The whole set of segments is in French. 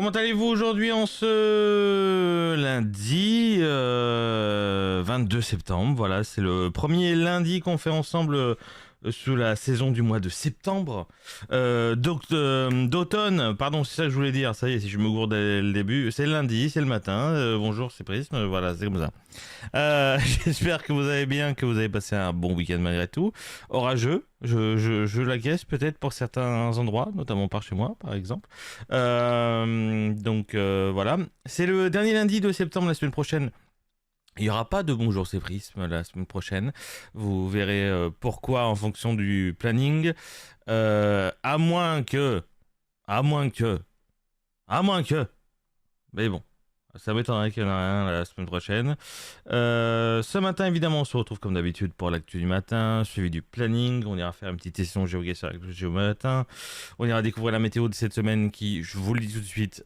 Comment allez-vous aujourd'hui en ce lundi 22 septembre? Voilà, c'est le premier lundi qu'on fait ensemble sous la saison du mois de septembre. D'automne, pardon, c'est ça que je voulais dire. Ça y est, si je me gourde dès le début, c'est lundi, c'est le matin. Bonjour, c'est Prisme. Voilà, c'est comme ça. J'espère que vous allez bien, que vous avez passé un bon week-end malgré tout. Orageux, je la guesse peut-être pour certains endroits, notamment par chez moi, par exemple. Voilà. C'est le dernier lundi de septembre, la semaine prochaine. Il n'y aura pas de Bonjour c'est Prisme la semaine prochaine. Vous verrez pourquoi en fonction du planning. À moins que... À moins que... À moins que... Mais bon. Ça m'étonnerait qu'il y en ait un la semaine prochaine. Ce matin, évidemment, on se retrouve comme d'habitude pour l'actu du matin, suivi du planning. On ira faire une petite session géoguessr sur l'actu du matin. On ira découvrir la météo de cette semaine qui, je vous le dis tout de suite,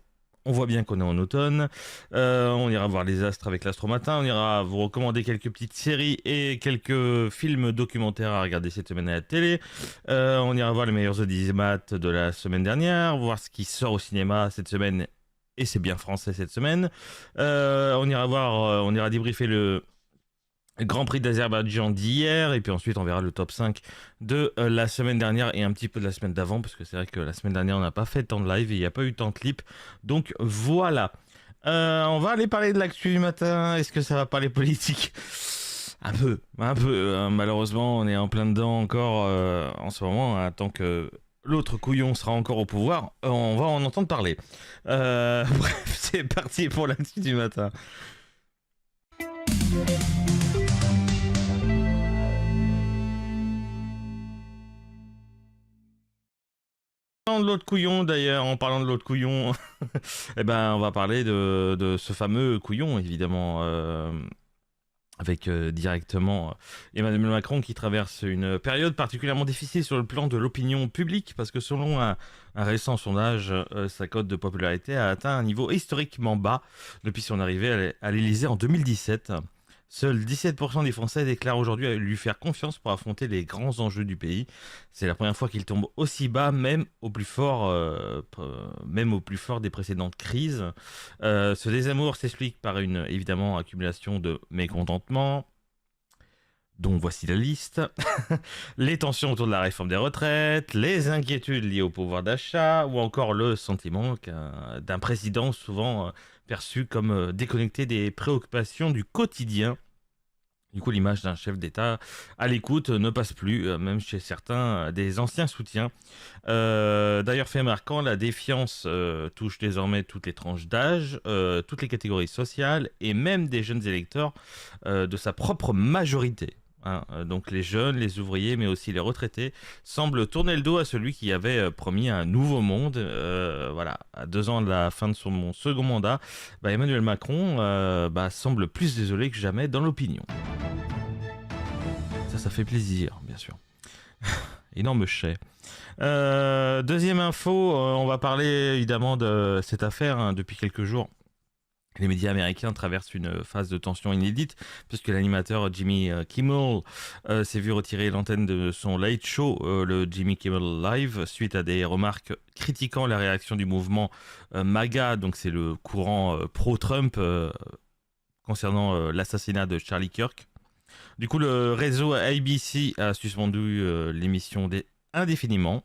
on voit bien qu'on est en automne. On ira voir les astres avec l'Astro Matin. On ira vous recommander quelques petites séries et quelques films documentaires à regarder cette semaine à la télé. On ira voir les meilleurs audimat de la semaine dernière, voir ce qui sort au cinéma cette semaine. Et c'est bien français cette semaine. On ira débriefer le Grand Prix d'Azerbaïdjan d'hier. Et puis ensuite, on verra le top 5 de la semaine dernière et un petit peu de la semaine d'avant. Parce que c'est vrai que la semaine dernière, on n'a pas fait tant de live et il n'y a pas eu tant de clips. Donc voilà. On va aller parler de l'actu du matin. Est-ce que ça va parler politique ? Un peu. Malheureusement, on est en plein dedans encore en ce moment. Hein, tant que l'autre couillon sera encore au pouvoir, on va en entendre parler. Bref, c'est parti pour l'actu du matin. En parlant de l'autre couillon, d'ailleurs, en parlant de l'autre couillon, eh ben, on va parler de ce fameux couillon, évidemment. Avec directement Emmanuel Macron qui traverse une période particulièrement difficile sur le plan de l'opinion publique parce que selon un récent sondage, sa cote de popularité a atteint un niveau historiquement bas depuis son arrivée à l'Élysée en 2017. Seuls 17% des Français déclarent aujourd'hui lui faire confiance pour affronter les grands enjeux du pays. C'est la première fois qu'il tombe aussi bas, même au plus fort des précédentes crises. Ce désamour s'explique par une, évidemment, accumulation de mécontentement, dont voici la liste. Les tensions autour de la réforme des retraites, les inquiétudes liées au pouvoir d'achat, ou encore le sentiment d'un président souvent perçu comme déconnecté des préoccupations du quotidien. Du coup, l'image d'un chef d'État à l'écoute ne passe plus, même chez certains des anciens soutiens. D'ailleurs, fait marquant, la défiance touche désormais toutes les tranches d'âge, toutes les catégories sociales et même des jeunes électeurs de sa propre majorité. Hein. Donc les jeunes, les ouvriers, mais aussi les retraités semblent tourner le dos à celui qui avait promis un nouveau monde. Voilà, à 2 ans de la fin de son second mandat, Emmanuel Macron semble plus désolé que jamais dans l'opinion. Ça fait plaisir, bien sûr. Énorme chais. Deuxième info, on va parler évidemment de cette affaire. Hein, depuis quelques jours, les médias américains traversent une phase de tension inédite puisque l'animateur Jimmy Kimmel s'est vu retirer l'antenne de son Late Show, le Jimmy Kimmel Live, suite à des remarques critiquant la réaction du mouvement MAGA, donc c'est le courant pro-Trump concernant l'assassinat de Charlie Kirk. Du coup, le réseau ABC a suspendu l'émission indéfiniment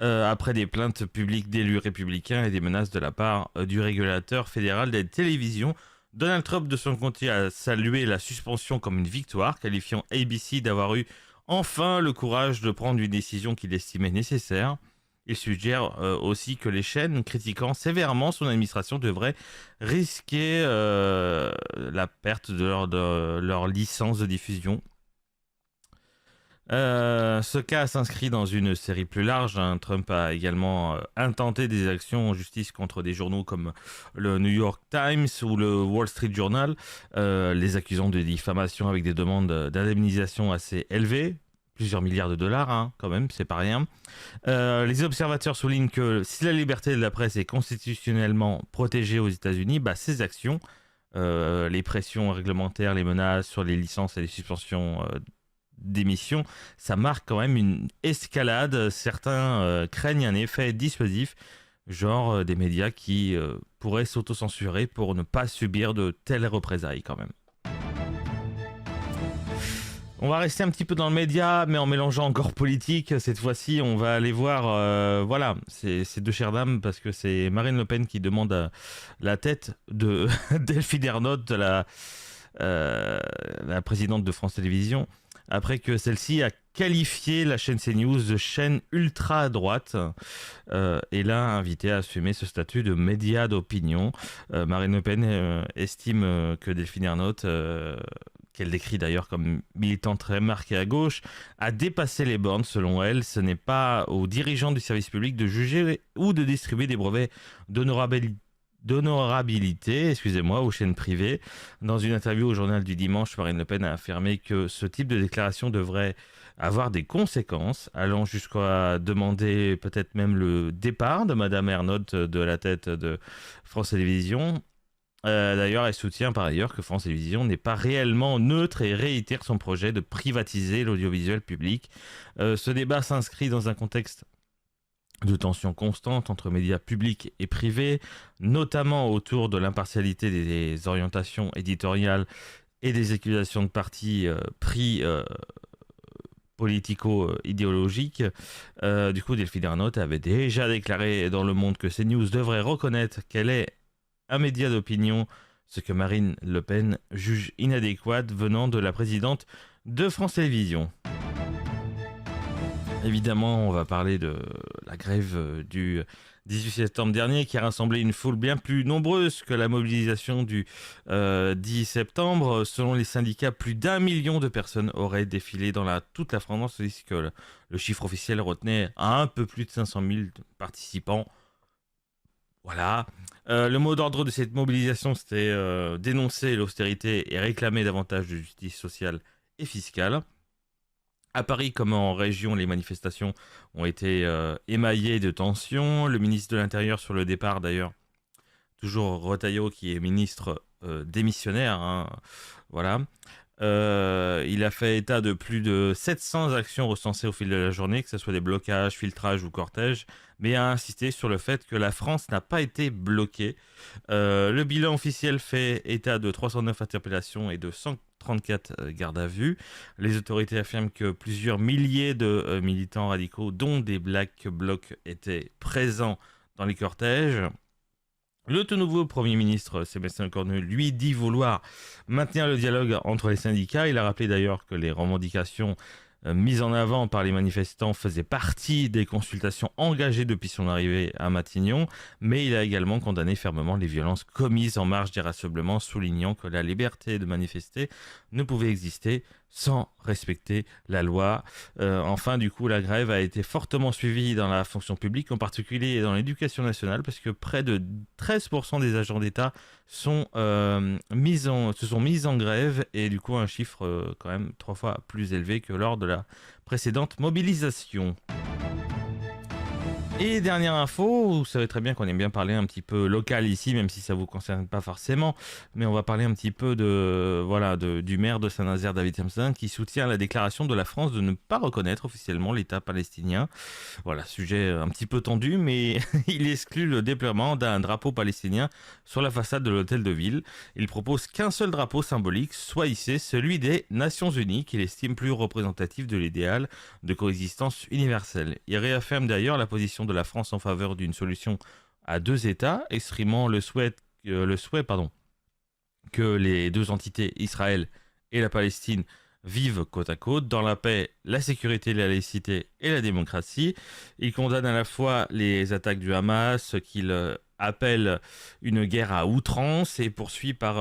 après des plaintes publiques d'élus républicains et des menaces de la part du régulateur fédéral des télévisions. Donald Trump, de son côté, a salué la suspension comme une victoire, qualifiant ABC d'avoir eu enfin le courage de prendre une décision qu'il estimait nécessaire. Il suggère aussi que les chaînes critiquant sévèrement son administration devraient risquer la perte de leur licence de diffusion. Ce cas s'inscrit dans une série plus large. Hein. Trump a également intenté des actions en justice contre des journaux comme le New York Times ou le Wall Street Journal, les accusant de diffamation avec des demandes d'indemnisation assez élevées. Plusieurs milliards de dollars, hein, quand même, c'est pas rien. Les observateurs soulignent que si la liberté de la presse est constitutionnellement protégée aux États-Unis, ces actions, les pressions réglementaires, les menaces sur les licences et les suspensions d'émissions, ça marque quand même une escalade. Certains craignent un effet dissuasif genre des médias qui pourraient s'autocensurer pour ne pas subir de telles représailles quand même. On va rester un petit peu dans le média, mais en mélangeant encore politique. Cette fois-ci, on va aller voir, voilà, ces deux chères dames, parce que c'est Marine Le Pen qui demande la tête de Delphine Ernotte, la présidente de France Télévisions, après que celle-ci a qualifié la chaîne CNews de chaîne ultra à droite et l'a invité à assumer ce statut de média d'opinion. Marine Le Pen estime que Delphine Ernotte, qu'elle décrit d'ailleurs comme militante très marquée à gauche, a dépassé les bornes. Selon elle, ce n'est pas aux dirigeants du service public de juger ou de distribuer des brevets d'honorabilité, aux chaînes privées. Dans une interview au journal du dimanche, Marine Le Pen a affirmé que ce type de déclaration devrait avoir des conséquences, allant jusqu'à demander peut-être même le départ de Madame Ernotte de la tête de France Télévisions. D'ailleurs, elle soutient par ailleurs que France Télévisions n'est pas réellement neutre et réitère son projet de privatiser l'audiovisuel public. Ce débat s'inscrit dans un contexte de tensions constantes entre médias publics et privés, notamment autour de l'impartialité des orientations éditoriales et des accusations de partis pris politico-idéologiques. Du coup, Delphine Ernotte avait déjà déclaré dans Le Monde que CNews devrait reconnaître qu'elle est un média d'opinion, ce que Marine Le Pen juge inadéquat venant de la présidente de France Télévisions. Évidemment, on va parler de la grève du 18 septembre dernier qui a rassemblé une foule bien plus nombreuse que la mobilisation du 10 septembre. Selon les syndicats, plus d'1 million de personnes auraient défilé dans toute la France, tandis que le chiffre officiel retenait à un peu plus de 500 000 participants. Voilà. Le mot d'ordre de cette mobilisation, c'était dénoncer l'austérité et réclamer davantage de justice sociale et fiscale. À Paris comme en région, les manifestations ont été émaillées de tensions. Le ministre de l'Intérieur sur le départ, d'ailleurs, toujours Retailleau, qui est ministre démissionnaire, hein, voilà. Il a fait état de plus de 700 actions recensées au fil de la journée, que ce soit des blocages, filtrages ou cortèges, mais a insisté sur le fait que la France n'a pas été bloquée. Le bilan officiel fait état de 309 interpellations et de 134 gardes à vue. Les autorités affirment que plusieurs milliers de militants radicaux, dont des Black Blocs, étaient présents dans les cortèges. Le tout nouveau Premier ministre Sébastien Lecornu, lui, dit vouloir maintenir le dialogue entre les syndicats. Il a rappelé d'ailleurs que les revendications mises en avant par les manifestants faisaient partie des consultations engagées depuis son arrivée à Matignon, mais il a également condamné fermement les violences commises en marge des rassemblements, soulignant que la liberté de manifester ne pouvait exister sans respecter la loi. Enfin, du coup, la grève a été fortement suivie dans la fonction publique, en particulier dans l'éducation nationale, parce que près de 13% des agents d'État se sont mis en grève, et du coup un chiffre quand même 3 fois plus élevé que lors de la précédente mobilisation. Et dernière info, vous savez très bien qu'on aime bien parler un petit peu local ici, même si ça ne vous concerne pas forcément, mais on va parler un petit peu du maire de Saint-Nazaire, David Samson, qui soutient la déclaration de la France de ne pas reconnaître officiellement l'État palestinien. Voilà, sujet un petit peu tendu, mais il exclut le déploiement d'un drapeau palestinien sur la façade de l'hôtel de ville. Il propose qu'un seul drapeau symbolique soit hissé, celui des Nations Unies, qu'il estime plus représentatif de l'idéal de coexistence universelle. Il réaffirme d'ailleurs la position de la France en faveur d'une solution à deux États, exprimant le souhait que les deux entités, Israël et la Palestine, vivent côte à côte, dans la paix, la sécurité, la laïcité et la démocratie. Il condamne à la fois les attaques du Hamas, qu'il appelle une guerre à outrance, et poursuit par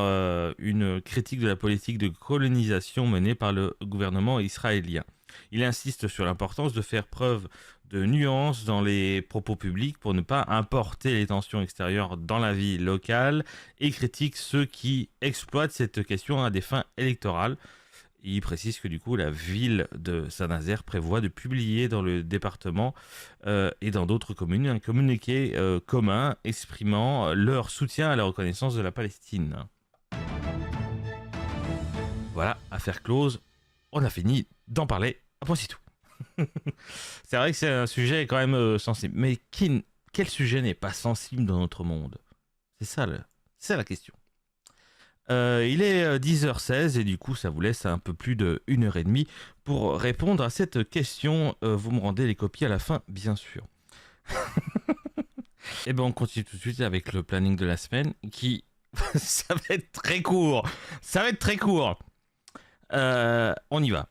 une critique de la politique de colonisation menée par le gouvernement israélien. Il insiste sur l'importance de faire preuve de nuance dans les propos publics pour ne pas importer les tensions extérieures dans la vie locale, et critique ceux qui exploitent cette question à des fins électorales. Il précise que du coup la ville de Saint-Nazaire prévoit de publier dans le département et dans d'autres communes un communiqué commun exprimant leur soutien à la reconnaissance de la Palestine. Voilà, affaire close, on a fini d'en parler, à point c'est tout. C'est vrai que c'est un sujet quand même sensible, mais qui quel sujet n'est pas sensible dans notre monde? C'est ça la question. Il est 10h16 et du coup ça vous laisse un peu plus de 1h30 pour répondre à cette question. Vous me rendez les copies à la fin, bien sûr. Et ben on continue tout de suite avec le planning de la semaine qui... ça va être très court. Ça va être très court. On y va.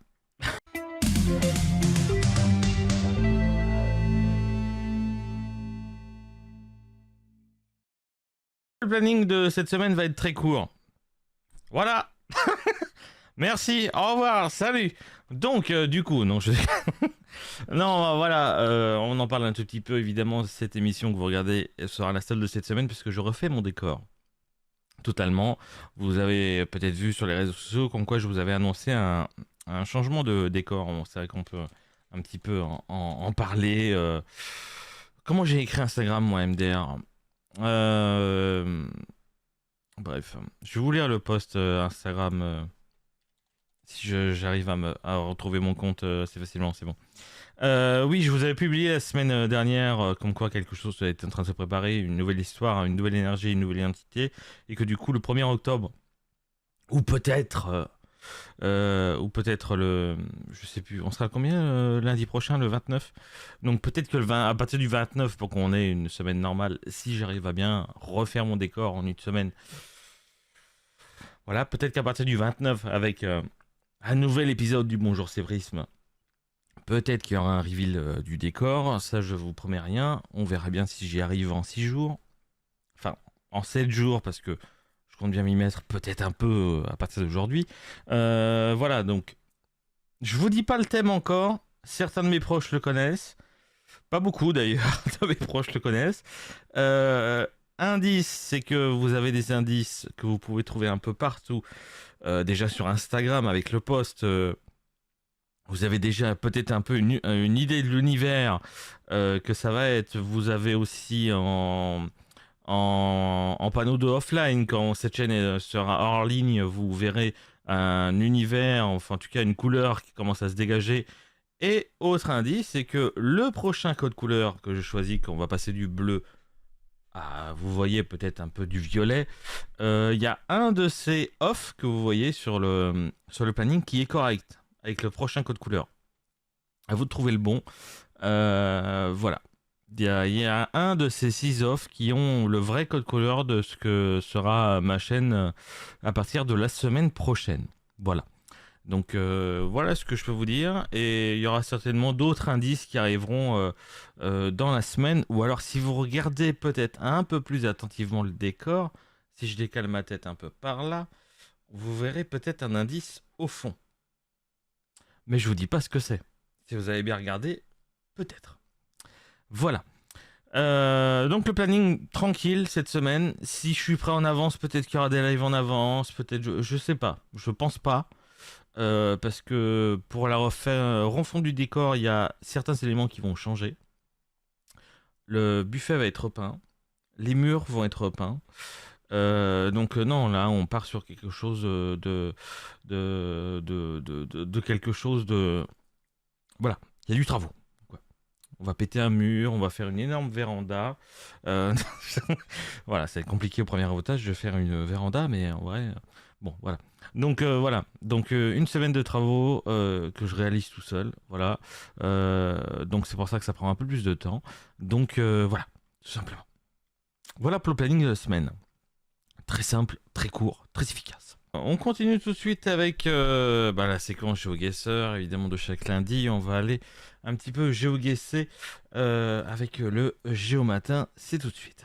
Le planning de cette semaine va être très court. Voilà. Merci, au revoir, salut. Donc, du coup, non, non, voilà, on en parle un tout petit peu, évidemment, cette émission que vous regardez sera la seule de cette semaine, puisque je refais mon décor. Totalement. Vous avez peut-être vu sur les réseaux sociaux comme quoi je vous avais annoncé un changement de décor. Bon, c'est vrai qu'on peut un petit peu en parler. Comment j'ai écrit Instagram, moi, MDR? Bref, je vais vous lire le post Instagram si j'arrive à retrouver mon compte assez facilement, c'est bon. Oui, je vous avais publié la semaine dernière comme quoi quelque chose était en train de se préparer, une nouvelle histoire, une nouvelle énergie, une nouvelle identité, et que du coup le 1er octobre, ou peut-être le... Je sais plus, on sera à combien lundi prochain, le 29? Donc peut-être que à partir du 29, pour qu'on ait une semaine normale, si j'arrive à bien refaire mon décor en une semaine, voilà, peut-être qu'à partir du 29, avec un nouvel épisode du Bonjour Sévrisme, peut-être qu'il y aura un reveal du décor, ça je vous promets rien, on verra bien si j'y arrive en 6 jours, enfin en 7 jours parce que je compte bien m'y mettre peut-être un peu à partir d'aujourd'hui. Voilà, donc je vous dis pas le thème encore, certains de mes proches le connaissent, pas beaucoup d'ailleurs de mes proches le connaissent. Indice, c'est que vous avez des indices que vous pouvez trouver un peu partout, déjà sur Instagram avec le post. Vous avez déjà peut-être un peu une idée de l'univers que ça va être. Vous avez aussi en panneau de offline, quand cette chaîne sera hors ligne, vous verrez un univers, enfin en tout cas une couleur qui commence à se dégager. Et autre indice, c'est que le prochain code couleur que je choisis, qu'on va passer du bleu à, vous voyez peut-être un peu du violet, il y a un de ces off que vous voyez sur le planning qui est correct avec le prochain code couleur. À vous de trouver le bon. Voilà. Il y a un de ces 6 offs qui ont le vrai code couleur de ce que sera ma chaîne à partir de la semaine prochaine. Voilà. Donc voilà ce que je peux vous dire. Et il y aura certainement d'autres indices qui arriveront dans la semaine. Ou alors si vous regardez peut-être un peu plus attentivement le décor, si je décale ma tête un peu par là, vous verrez peut-être un indice au fond. Mais je vous dis pas ce que c'est. Si vous avez bien regardé, peut-être. Voilà. Donc le planning tranquille cette semaine. Si je suis prêt en avance, peut-être qu'il y aura des lives en avance. Peut-être, je sais pas. Je pense pas. Parce que pour la refond du décor, il y a certains éléments qui vont changer. Le buffet va être repeint. Les murs vont être repeints. Donc non, là on part sur quelque chose de quelque chose de... Voilà, il y a du travaux. Quoi. On va péter un mur, on va faire une énorme véranda. Voilà, c'est compliqué au premier avantage de faire une véranda, mais en vrai... Bon, voilà. Donc voilà, donc une semaine de travaux que je réalise tout seul, voilà. Donc c'est pour ça que ça prend un peu plus de temps. Donc voilà, tout simplement. Voilà pour le planning de la semaine. Très simple, très court, très efficace. On continue tout de suite avec la séquence GeoGuessr, évidemment de chaque lundi. On va aller un petit peu géoguesser avec le Géomatin. C'est tout de suite.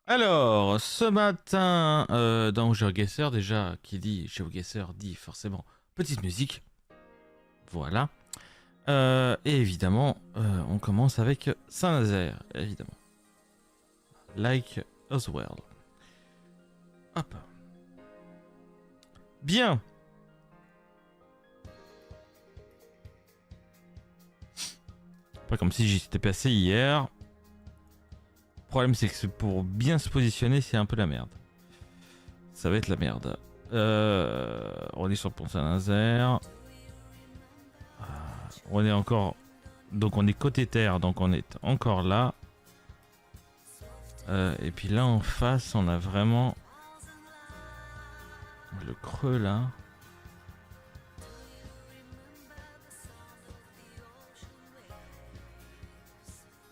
Alors, ce matin, dans GeoGuessr, déjà, qui dit GeoGuessr dit forcément petite musique. Voilà. Et évidemment, on commence avec Saint-Nazaire, évidemment. Like Us World. Hop. Bien. Pas comme si j'y étais passé hier. Le problème, c'est que pour bien se positionner, c'est un peu la merde. Ça va être la merde. On est sur le pont Saint-Nazaire. On est encore... Donc on est côté terre, donc on est encore là. Et puis là en face, on a vraiment... le creux là.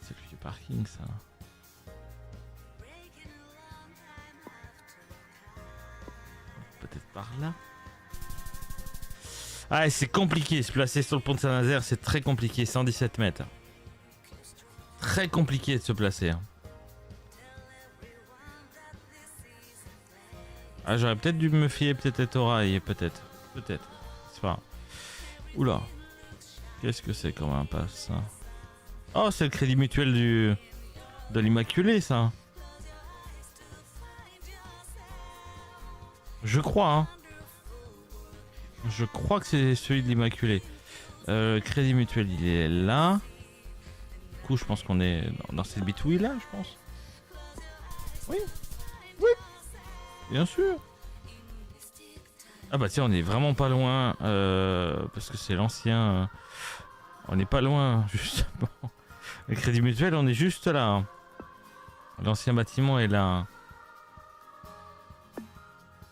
C'est le vieux parking ça. Peut-être par là. Ah, c'est compliqué, se placer sur le pont de Saint-Nazaire, c'est très compliqué, 117 mètres. Très compliqué de se placer. Ah, j'aurais peut-être dû me fier peut-être au rail, peut-être. Peut-être. C'est pas. Oula. Qu'est-ce que c'est comme impasse ça? Oh, c'est le crédit mutuel de l'Immaculée, ça. Je crois, hein. Je crois que c'est celui de l'Immaculée. Crédit mutuel, il est là. Du coup, je pense qu'on est dans cette bitouille là, je pense. Oui. Oui. Bien sûr. Ah bah tiens, on est vraiment pas loin. Parce que c'est l'ancien... on n'est pas loin, justement. Le crédit mutuel, on est juste là. L'ancien bâtiment est là.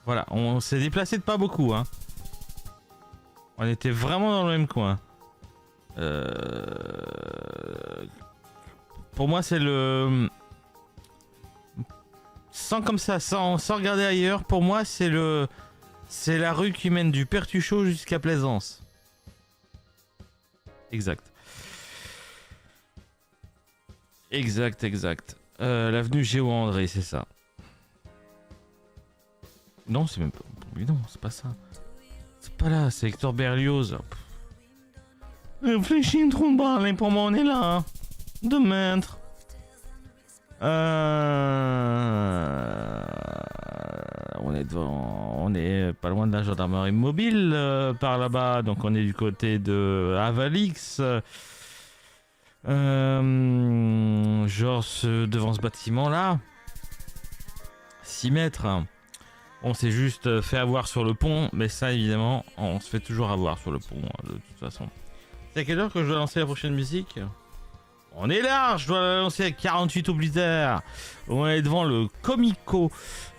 Voilà, on s'est déplacé de pas beaucoup, hein. On était vraiment dans le même coin. Pour moi, c'est le... sans comme ça, sans regarder ailleurs, pour moi, c'est le... c'est la rue qui mène du Pertuchot jusqu'à Plaisance. Exact. Exact. L'avenue Géo-André, c'est ça. Non, c'est même pas... Mais non, c'est pas ça. C'est pas là, c'est Hector Berlioz. Réfléchis une trou de balle, pour moi on est là. Hein. De mètres. On est devant... on est pas loin de la gendarmerie mobile par là-bas. Donc on est du côté de Avalix. Genre devant ce bâtiment là. 6 mètres. On s'est juste fait avoir sur le pont, mais ça évidemment, on se fait toujours avoir sur le pont, de toute façon. C'est à quelle heure que je dois lancer la prochaine musique? On est large, je dois la lancer à 48 oblitaires. On est devant le Comico,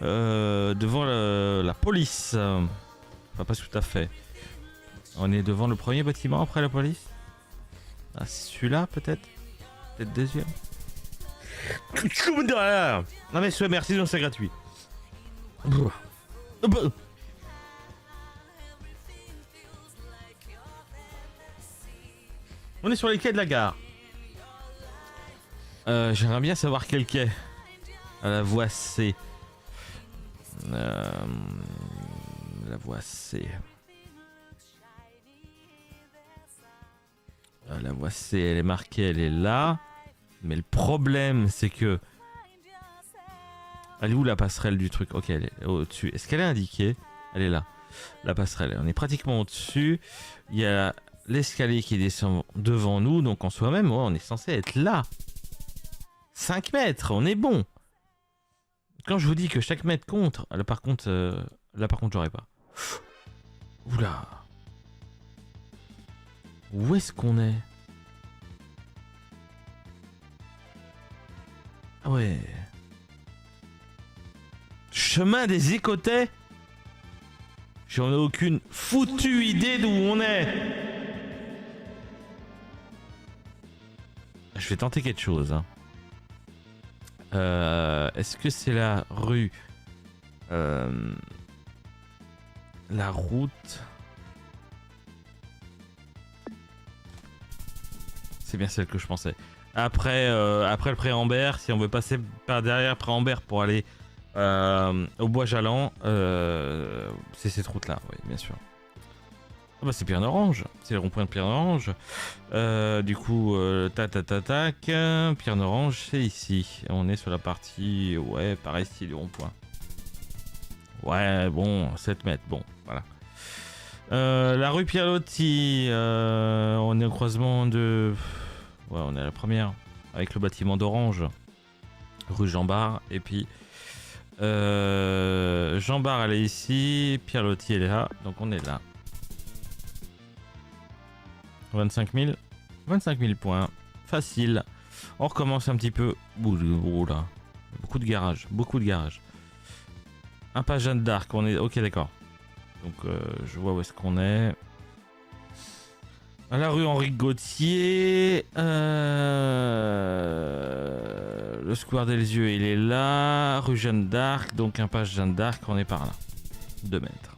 devant la police. Enfin, pas tout à fait. On est devant le premier bâtiment après la police. Ah, c'est celui-là peut-être? Peut-être deuxième? Non mais merci, non c'est gratuit. On est sur les quais de la gare. J'aimerais bien savoir quel quai. À la voie C. La voie C. La voie C, elle est marquée, elle est là. Mais le problème, c'est que... elle est où la passerelle du truc? Ok, elle est au-dessus. Est-ce qu'elle est indiquée? Elle est là. La passerelle. On est pratiquement au-dessus. Il y a l'escalier qui descend devant nous. Donc en soi-même, on est censé être là. 5 mètres, on est bon. Quand je vous dis que chaque mètre compte... là par contre, j'aurais pas. Oula. Où est-ce qu'on est? Ah ouais... chemin des Écottais? J'en ai aucune foutue idée d'où on est. Je vais tenter quelque chose. Hein. Est-ce que c'est la rue... la route... c'est bien celle que je pensais. Après le Pré-Ambert, si on veut passer par derrière Pré-Ambert pour aller... au Bois Jalan, c'est cette route là, oui, bien sûr. Ah bah c'est Pierre-Orange, c'est le rond-point de Pierre-Orange. Du coup, tac, Pierre-Orange, c'est ici. On est sur la partie, ouais, pareil, style rond-point. Ouais, bon, 7 mètres, bon, voilà. La rue Pierre-Loti, on est au croisement de... ouais, on est à la première, avec le bâtiment d'Orange, rue Jean-Bart, et puis... Jean Bar, elle est ici. Pierre Lotti, elle est là. Donc on est là. 25 000. 25 000 points. Facile. On recommence un petit peu. Ouh là. Beaucoup de garage. Beaucoup de garage. Un pas Jeanne d'Arc. On est... Ok, d'accord. Donc je vois où est-ce qu'on est. À la rue Henri Gauthier. Le square des Yeux, il est là. Rue Jeanne d'Arc. Donc un page Jeanne d'Arc, on est par là. 2 mètres.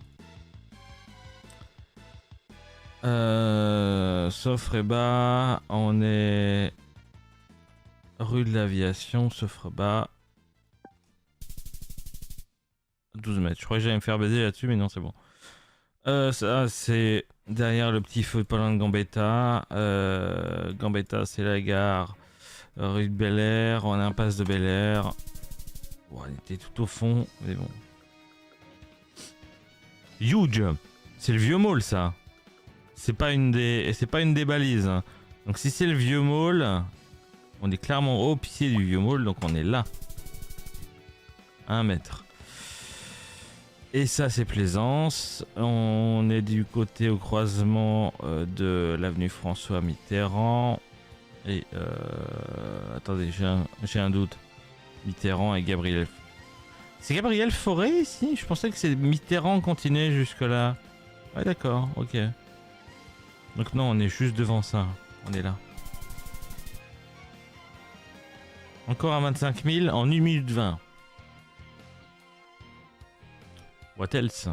Sofreba, on est rue de l'Aviation, Sofreba. 12 mètres. Je croyais que j'allais me faire baiser là-dessus, mais non, c'est bon. Ça, c'est derrière le petit feu de Paulin de Gambetta. Gambetta, c'est la gare. Rue de Bel Air, on a un passe de Bel Air. Oh, on était tout au fond, mais bon. Huge, c'est le vieux mall, ça. C'est pas une des balises. Donc si c'est le vieux mall, on est clairement au pied du vieux mall, donc on est là. 1 mètre. Et ça, c'est Plaisance. On est du côté au croisement de l'avenue François Mitterrand. Et attendez, j'ai un doute. Mitterrand et Gabriel. C'est Gabriel Fauré ici? Je pensais que c'est Mitterrand continuait jusque là. Ouais, d'accord, ok. Donc non, on est juste devant ça. On est là. Encore un 25 000 en 1 minute 20. What else?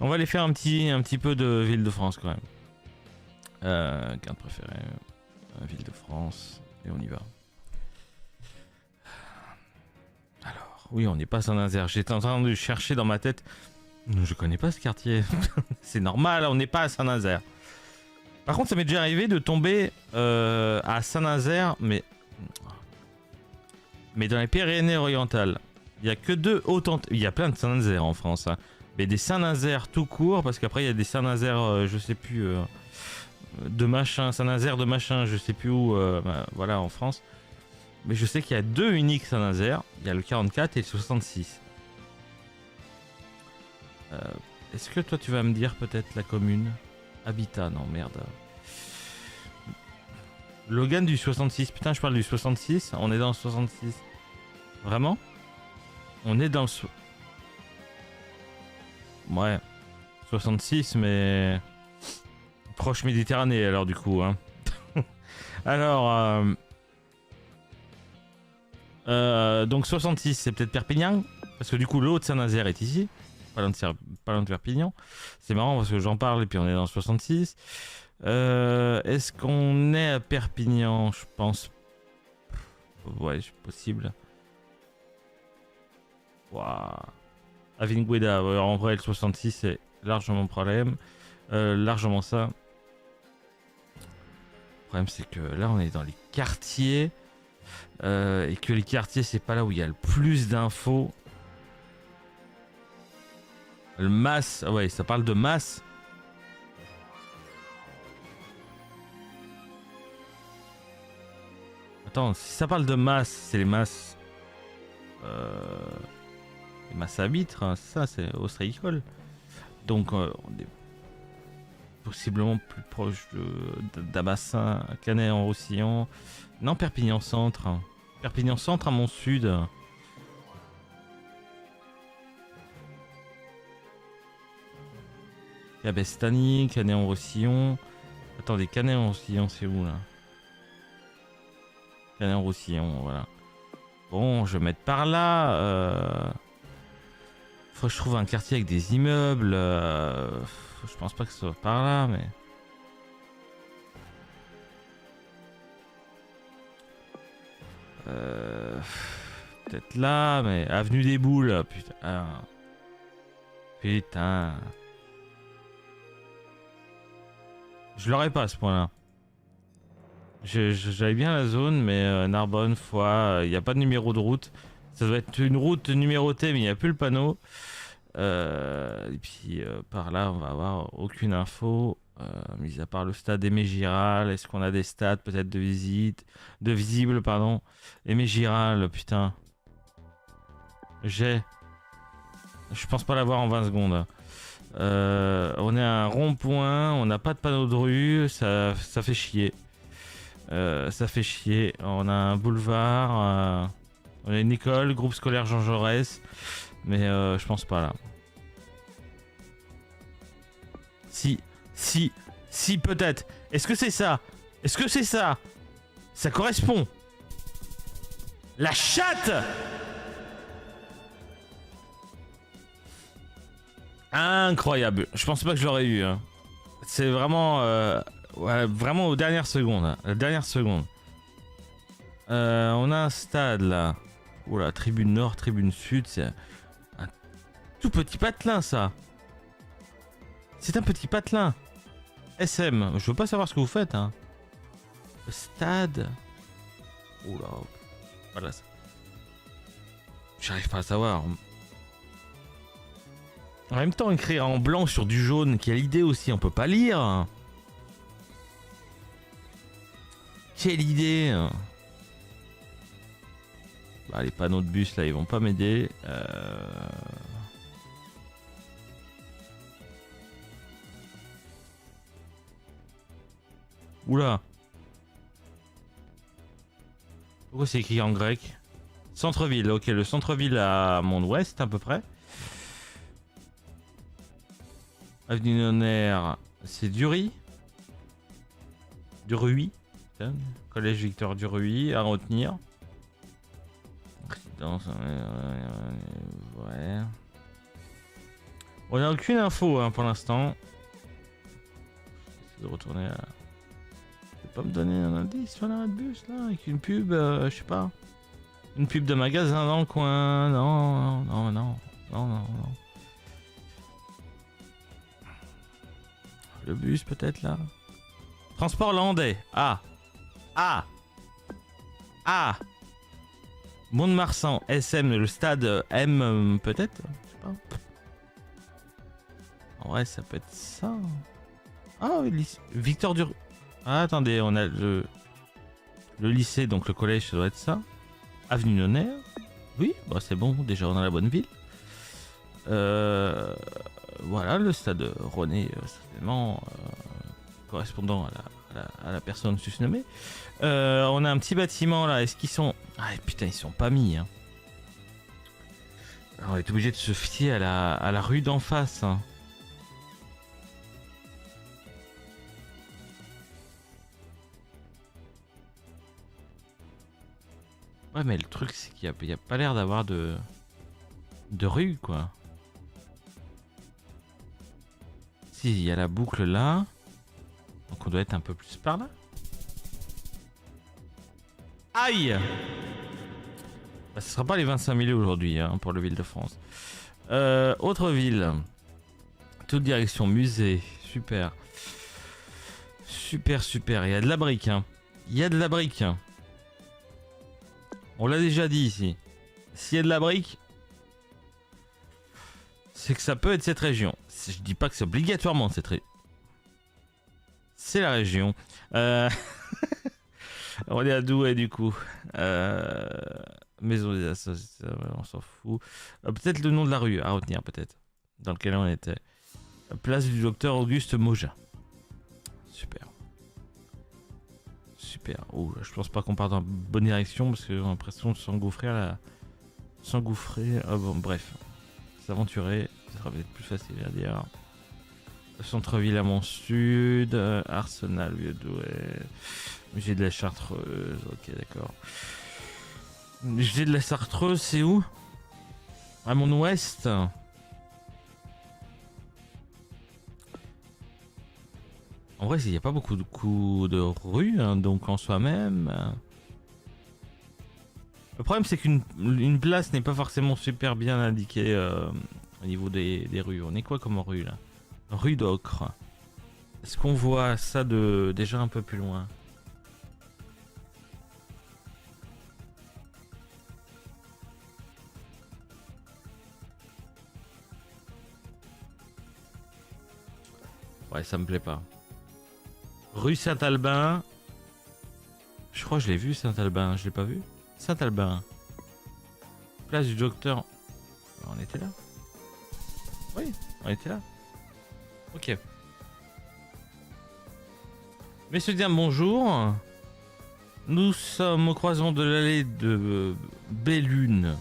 On va aller faire un petit peu de Ville de France quand même. Carte préférée. Ville de France. Et on y va. Alors, oui, on n'est pas à Saint-Nazaire. J'étais en train de chercher dans ma tête. Je connais pas ce quartier. C'est normal, on n'est pas à Saint-Nazaire. Par contre, ça m'est déjà arrivé de tomber à Saint-Nazaire, mais dans les Pyrénées-Orientales. Il n'y a que 2 autant. Il y a plein de Saint-Nazaire en France. Hein. Mais des Saint-Nazaire tout court, parce qu'après il y a des Saint-Nazaire, je sais plus, de machin, Saint-Nazaire de machin, je sais plus où, voilà, en France. Mais je sais qu'il y a 2 uniques Saint-Nazaire. Il y a le 44 et le 66. Est-ce que toi tu vas me dire peut-être la commune? Habitat, non merde. Logan du 66, putain je parle du 66, on est dans le 66. Vraiment? On est dans le... Ouais. 66 mais... Proche Méditerranée alors du coup. Hein. Alors... donc 66 c'est peut-être Perpignan? Parce que du coup l'autre Saint-Nazaire est ici. Pas loin de Perpignan. C'est marrant parce que j'en parle et puis on est dans le 66. Est-ce qu'on est à Perpignan? Je pense. Ouais, c'est possible. Waouh. Avingueda, ouais, en vrai, le 66, c'est largement le problème. Largement ça. Le problème, c'est que là, on est dans les quartiers. Et que les quartiers, c'est pas là où il y a le plus d'infos. Le masse. Ah ouais, ça parle de masse. Attends, si ça parle de masse, c'est les masses. Les masses à vitre, hein, ça, c'est ostréicole. Donc, on est possiblement plus proche d'Abassin, Canet-en-Roussillon. Non, Perpignan Centre. Perpignan Centre à mon sud. Cabestany, Canet-en-Roussillon. Attendez, Canet-en-Roussillon, c'est où là? Canet-en-Roussillon, voilà. Bon, je vais mettre par là. Faut que je trouve un quartier avec des immeubles. Je pense pas que ce soit par là, mais... Peut-être là, mais... Avenue des Boules, putain. Putain. Je l'aurais pas à ce point-là. J'avais bien la zone, mais Narbonne, Foix, il n'y a pas de numéro de route. Ça doit être une route numérotée, mais il n'y a plus le panneau. Et puis par là, on va avoir aucune info, mis à part le stade Aimé Giral. Est-ce qu'on a des stades peut-être de visite, de visible, pardon. Aimé Giral, putain. J'ai Je pense pas l'avoir en 20 secondes. On est à un rond-point, on n'a pas de panneau de rue, ça fait chier. Ça fait chier. On a un boulevard, on a une école, groupe scolaire Jean Jaurès, mais je pense pas là. Si, peut-être. Est-ce que c'est ça? Est-ce que c'est ça? Ça correspond. La chatte! Incroyable. Je pense pas que je l'aurais eu. Hein. C'est vraiment... ouais, vraiment aux dernières secondes. Hein. La dernière seconde. On a un stade là. Oula, tribune nord, tribune sud. C'est un tout petit patelin ça. C'est un petit patelin. SM. Je veux pas savoir ce que vous faites. Hein. Le stade. Oula. Voilà. J'arrive pas à savoir. En même temps, écrire en blanc sur du jaune, quelle idée aussi, on peut pas lire. Quelle idée. Bah, les panneaux de bus là, ils vont pas m'aider. Oula. Pourquoi c'est écrit en grec? Centre-ville, ok, le centre-ville à mon ouest à peu près. Avenue Nonner, c'est Dury. Duruy. Collège Victor Duruy, à retenir. Résidence, ouais. On n'a aucune info hein, pour l'instant. J'essaie de retourner à... Tu peux pas me donner un indice sur l'arrêt de bus là, avec une pub, je sais pas. Une pub de magasin dans le coin. Non. Le bus peut-être là. Transport landais. Ah. Mont-de-Marsan, SM, le stade M peut-être. Je sais pas. En vrai ça peut être ça. Ah oui, Victor Dur. Ah attendez, on a le lycée, donc le collège ça doit être ça. Avenue Nonner. Oui, bah c'est bon, déjà on a la bonne ville. Voilà, le stade René, certainement correspondant à la personne susnommée. On a un petit bâtiment là, est-ce qu'ils sont... Ah putain, ils sont pas mis. Hein. Alors, on est obligé de se fier à la rue d'en face. Hein. Ouais, mais le truc, c'est qu'il n'y a pas l'air d'avoir de rue, quoi. Si, il y a la boucle là. Donc on doit être un peu plus par là. Aïe! Bah, ce sera pas les 25 000 aujourd'hui hein, pour le Ville-de-France. Autre ville. Toute direction, musée. Super. Super. Il y a de la brique. Hein. Il y a de la brique. On l'a déjà dit ici. S'il y a de la brique, c'est que ça peut être cette région. Je dis pas que c'est obligatoirement cette région. C'est la région. On est à Douai du coup. Maison des associations, on s'en fout. Peut-être le nom de la rue à retenir peut-être. Dans lequel on était. Place du docteur Auguste Mogin. Super. Oh, je pense pas qu'on parte dans la bonne direction parce qu'on a l'impression de s'engouffrer à la... S'engouffrer... Ah bon, bref. S'aventurer, ça sera peut-être plus facile à dire. Centre-ville à mon sud, Arsenal, Vieux-Douai, musée de la Chartreuse, ok d'accord. Musée de la Chartreuse, c'est où? À mon ouest. En vrai, il n'y a pas beaucoup de rues, hein, donc en soi-même. Le problème, c'est qu'une place n'est pas forcément super bien indiquée au niveau des rues. On est quoi comme rue là? Rue d'Ocre. Est-ce qu'on voit ça déjà un peu plus loin? Ouais, ça me plaît pas. Rue Saint-Albin. Je crois que je l'ai vu Saint-Albin, je l'ai pas vu. Saint-Albin. Place du docteur. On était là. Oui, on était là. Ok. Messieurs, dames, bonjour. Nous sommes au croisement de l'allée de Bellune.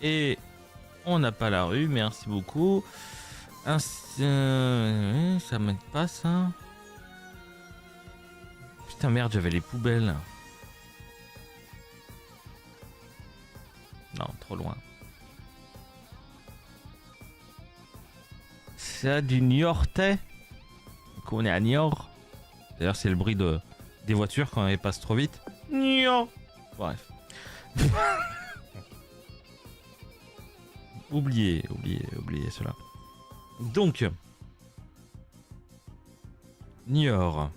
Et on n'a pas la rue, merci beaucoup. Ça m'aide pas ça. Putain merde, j'avais les poubelles. Non, trop loin. C'est du Niortais. Donc on est à Niort. D'ailleurs c'est le bruit des voitures quand elles passent trop vite. Niort. Bref. oubliez cela. Donc Niort.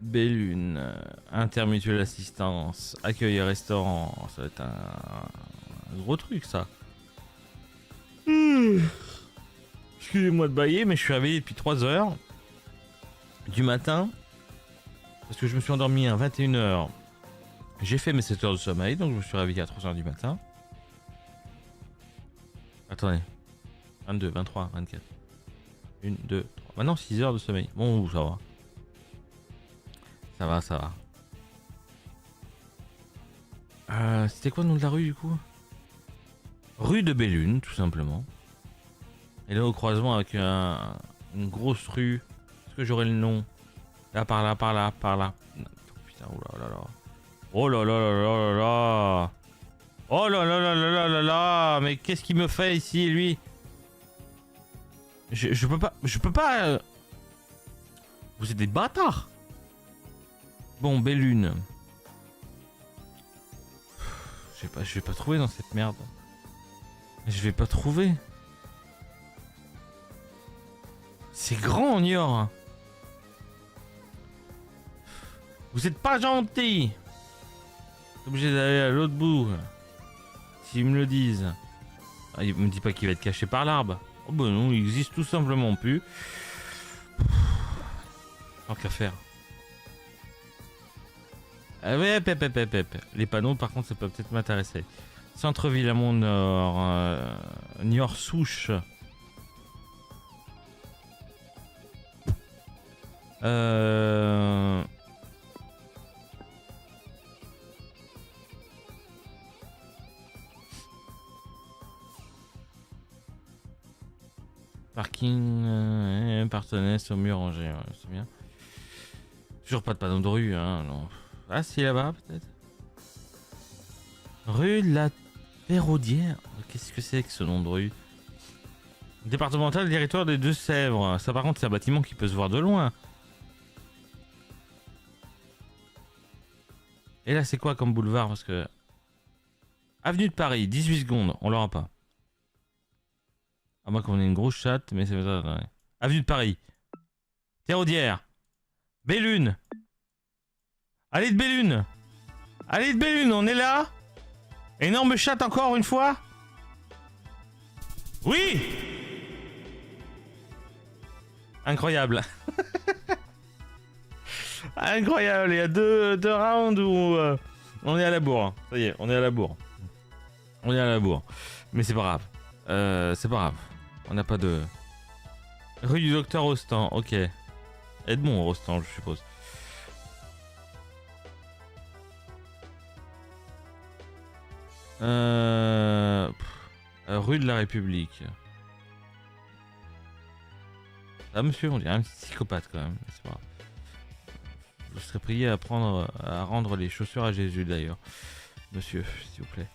Bellune, intermutuelle assistance, accueil et restaurant, ça va être un gros truc ça. Excusez-moi de bailler, mais je suis réveillé depuis 3 heures du matin parce que je me suis endormi à 21 heures. J'ai fait mes 7 heures de sommeil, donc je me suis réveillé à 3 heures du matin. Attendez, 22, 23, 24. 1, 2, 3. Maintenant 6 heures de sommeil. Bon, ça va. Ça va. C'était quoi le nom de la rue du coup? Rue de Bellune, tout simplement. Et là au croisement avec une grosse rue. Est-ce que j'aurai le nom? Là, par là. Putain, oh là là là. Oh là là là là là là. Oh là là là là là là là. Mais qu'est-ce qu'il me fait ici, lui? Je peux pas. Vous êtes des bâtards. Bon, Bellune. Je vais pas trouver dans cette merde. Je vais pas trouver. C'est grand, Niort. Vous êtes pas gentil. Obligé d'aller à l'autre bout. S'ils me le disent. Ah, il me dit pas qu'il va être caché par l'arbre. Oh bah non, il existe tout simplement plus. Tant qu'à faire. Ah ouais, pep. Les panneaux, par contre, ça peut peut-être m'intéresser. Centre-ville à mon nord. Niort Souche. Parking, partenaire au mur rangé, ouais, c'est bien. Toujours pas de panneau de rue, hein, non. Ah si, là-bas, peut-être. Rue de la Péraudière. Qu'est-ce que c'est que ce nom de rue? Départemental territoire des Deux-Sèvres. Ça, par contre, c'est un bâtiment qui peut se voir de loin. Et là, c'est quoi comme boulevard? Parce que... Avenue de Paris, 18 secondes, on l'aura pas. À moins qu'on ait une grosse chatte, mais c'est pas ça. Avenue de Paris. Théodière. Bellune. Allez de Bellune. Allez de Bellune, on est là. Énorme chatte encore une fois. Oui. Incroyable. Incroyable, il y a deux rounds où on est à la bourre. Ça y est, on est à la bourre. On est à la bourre. Mais c'est pas grave. C'est pas grave. On n'a pas de... Rue du Docteur Rostand, ok. Edmond Rostand, je suppose. Rue de la République. Ah monsieur, on dirait un psychopathe quand même. C'est pas grave. Je serais prié à rendre les chaussures à Jésus d'ailleurs. Monsieur, s'il vous plaît.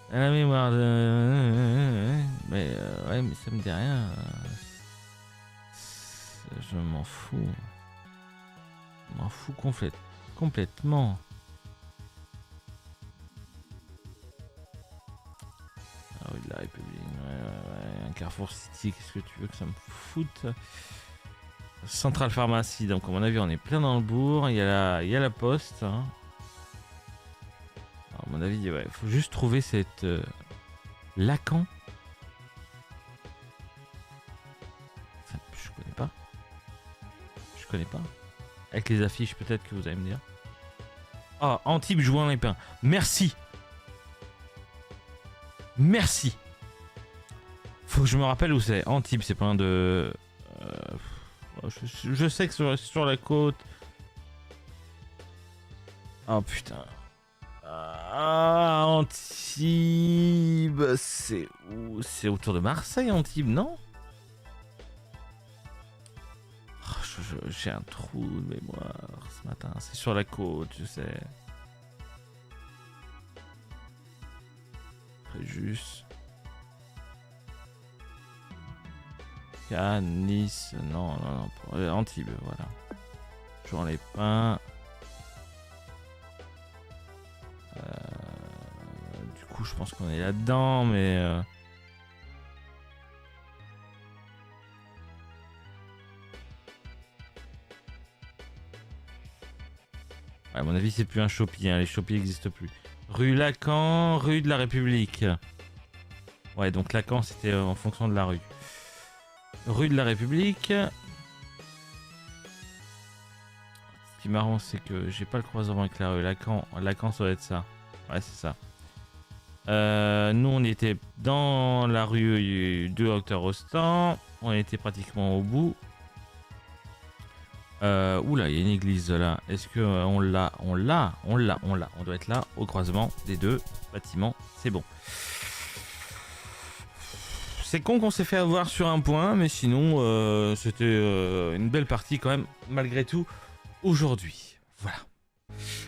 À la mémoire de... Mais ouais, mais ça me dit rien. Je m'en fous. Je m'en fous complètement. La rue de la République. Ouais. Un Carrefour City, qu'est-ce que tu veux que ça me foute? Centrale Pharmacie, donc à mon avis on est plein dans le bourg. Il y a la poste. Hein. Alors, à mon avis, il faut juste trouver cette Lacan. Je connais pas. Je connais pas. Avec les affiches, peut-être que vous allez me dire. Ah, Antibes jouant les pins. Merci. Merci. Faut que je me rappelle où c'est. Antibes, c'est pas un de... je sais que sur la côte... Oh putain. Ah, Antibes, c'est où? C'est autour de Marseille, Antibes, non? Oh, j'ai un trou de mémoire ce matin. C'est sur la côte, je sais. Fréjus. Cannes, Nice. Non, non, non. Antibes, voilà. Jouant les pins. Du coup, je pense qu'on est là-dedans, mais... à mon avis, c'est plus un Chopi, hein. Les Chopis n'existent plus. Rue Lacan, rue de la République. Ouais, donc Lacan, c'était en fonction de la rue. Rue de la République. Ce qui est marrant, c'est que j'ai pas le croisement avec la rue. Lacan, ça doit être ça. Ouais, c'est ça. Nous, on était dans la rue de Docteur Rostand. On était pratiquement au bout. Oula, il y a une église là. Est-ce que on l'a? On doit être là, au croisement des deux bâtiments. C'est bon. C'est con qu'on s'est fait avoir sur un point, mais sinon, c'était une belle partie quand même, malgré tout, aujourd'hui. Voilà.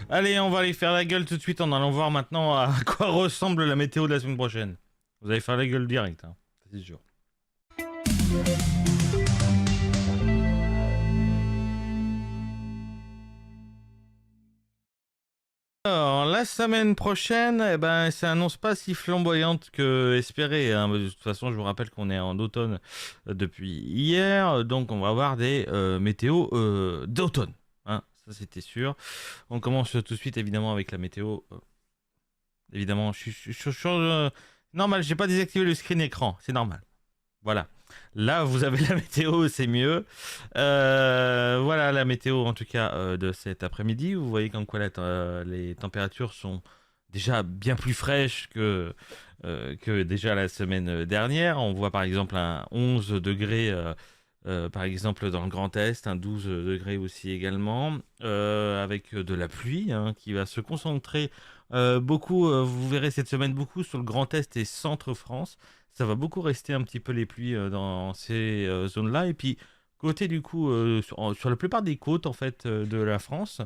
Allez, on va aller faire la gueule tout de suite en allant voir maintenant à quoi ressemble la météo de la semaine prochaine. Vous allez faire la gueule direct, hein, c'est sûr. Alors, la semaine prochaine, eh ben, ça annonce pas si flamboyante que espéré, hein. De toute façon, je vous rappelle qu'on est en automne depuis hier, donc on va avoir des météos d'automne, hein, ça c'était sûr. On commence tout de suite évidemment avec la météo. Évidemment, normal, j'ai pas désactivé le screen écran, c'est normal. Voilà. Là, vous avez la météo, c'est mieux. Voilà la météo, en tout cas, de cet après-midi. Vous voyez comme quoi les températures sont déjà bien plus fraîches que déjà la semaine dernière. On voit par exemple un 11 degrés, par exemple, dans le Grand Est, un 12 degrés aussi également, avec de la pluie, hein, qui va se concentrer beaucoup, vous verrez cette semaine beaucoup sur le Grand Est et Centre-France. Ça va beaucoup rester un petit peu les pluies dans ces zones-là. Et puis, côté du coup, sur la plupart des côtes en fait de la France,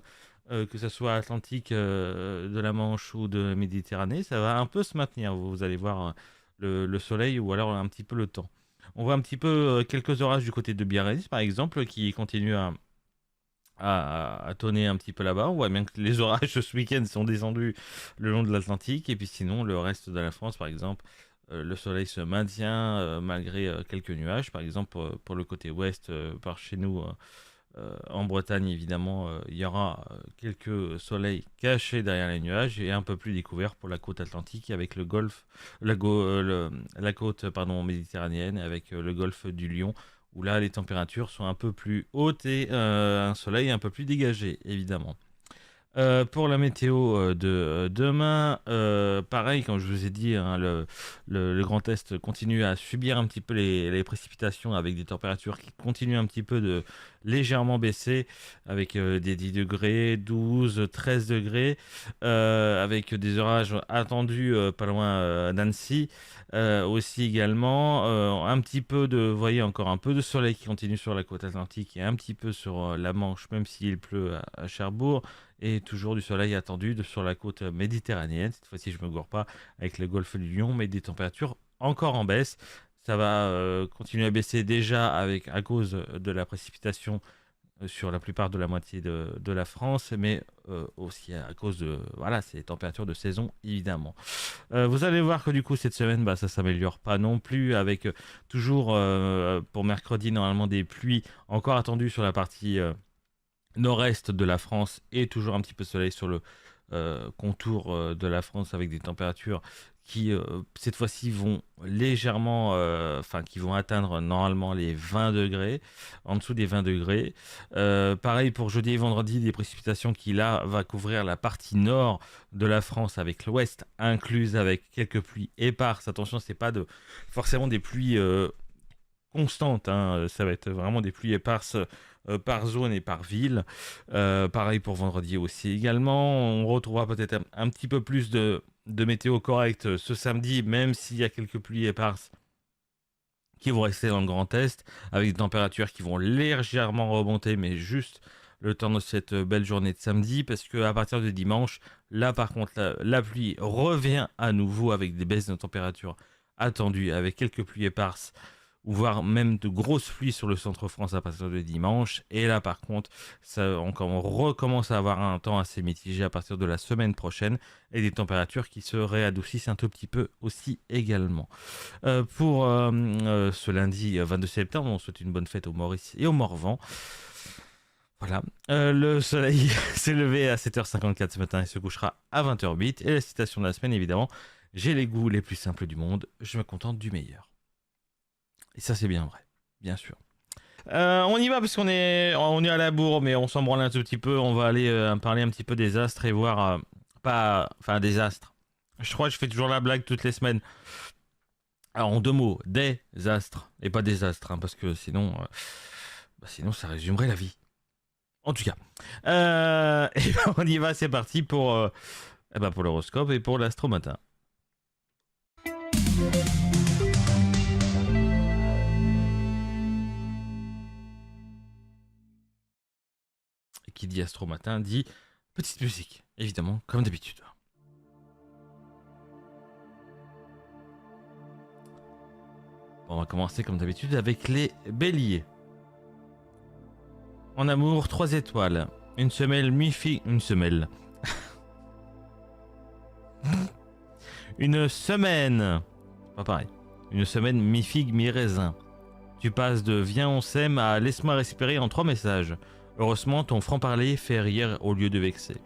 que ce soit Atlantique, de la Manche ou de la Méditerranée, ça va un peu se maintenir. Vous allez voir le soleil ou alors un petit peu le temps. On voit un petit peu quelques orages du côté de Biarritz, par exemple, qui continuent à tonner un petit peu là-bas. On voit bien que les orages ce week-end sont descendus le long de l'Atlantique. Et puis sinon, le reste de la France, par exemple, le soleil se maintient malgré quelques nuages. Par exemple, pour le côté ouest, par chez nous, en Bretagne, évidemment, il y aura quelques soleils cachés derrière les nuages et un peu plus découverts pour la côte atlantique avec le golfe, la côte pardon, méditerranéenne avec le golfe du Lion, où là les températures sont un peu plus hautes et un soleil un peu plus dégagé, évidemment. Pour la météo de demain, pareil, comme je vous ai dit, hein, le Grand Est continue à subir un petit peu les précipitations avec des températures qui continuent un petit peu de légèrement baisser, avec des 10 degrés, 12, 13 degrés, avec des orages attendus pas loin d'Annecy. Aussi également, un petit peu vous voyez, encore un peu de soleil qui continue sur la côte atlantique et un petit peu sur la Manche, même s'il pleut à Cherbourg. Et toujours du soleil attendu sur la côte méditerranéenne. Cette fois-ci, je ne me gourre pas avec le golfe du Lion, mais des températures encore en baisse. Ça va continuer à baisser déjà à cause de la précipitation sur la plupart de la moitié de la France, mais aussi à cause de ces températures de saison, évidemment. Vous allez voir que du coup, cette semaine, ça ne s'améliore pas non plus, avec toujours pour mercredi, normalement, des pluies encore attendues sur la partie nord-est de la France et toujours un petit peu de soleil sur contours de la France avec des températures qui cette fois-ci vont légèrement, qui vont atteindre normalement les 20 degrés, en dessous des 20 degrés. Pareil pour jeudi et vendredi, des précipitations qui là va couvrir la partie nord de la France avec l'ouest incluse avec quelques pluies éparses. Attention, c'est pas forcément des pluies constantes, hein. Ça va être vraiment des pluies éparses par zone et par ville. Pareil pour vendredi aussi également. On retrouvera peut-être un petit peu plus de météo correcte ce samedi, même s'il y a quelques pluies éparses qui vont rester dans le Grand Est, avec des températures qui vont légèrement remonter, mais juste le temps de cette belle journée de samedi, parce qu'à partir de dimanche, là par contre, la pluie revient à nouveau avec des baisses de température attendues, avec quelques pluies éparses, ou voire même de grosses pluies sur le centre France à partir de dimanche. Et là par contre, on recommence à avoir un temps assez mitigé à partir de la semaine prochaine, et des températures qui se réadoucissent un tout petit peu aussi également. Pour ce lundi 22 septembre, on souhaite une bonne fête aux Maurice et aux Morvan. Voilà, le soleil s'est levé à 7h54 ce matin et se couchera à 20h08. Et la citation de la semaine, évidemment, j'ai les goûts les plus simples du monde, je me contente du meilleur. Et ça, c'est bien vrai, bien sûr. On y va parce qu'on est à la bourre, mais on s'en branle un tout petit peu. On va aller parler un petit peu des astres et voir... des astres. Je crois que je fais toujours la blague toutes les semaines. Alors, en 2 mots, des astres, et pas des astres, hein, parce que sinon ça résumerait la vie. En tout cas. Et on y va, c'est parti pour l'horoscope et pour l'astromatin. Qui dit astromatin dit petite musique, évidemment, comme d'habitude. On va commencer comme d'habitude avec les béliers. En amour, 3 étoiles. Une semelle mi-figue... Une semelle. Une semaine. Pas pareil. Une semaine mi-figue, mi-raisin. Tu passes de viens on s'aime à laisse-moi respirer en 3 messages. Heureusement, ton franc-parler fait rire au lieu de vexer.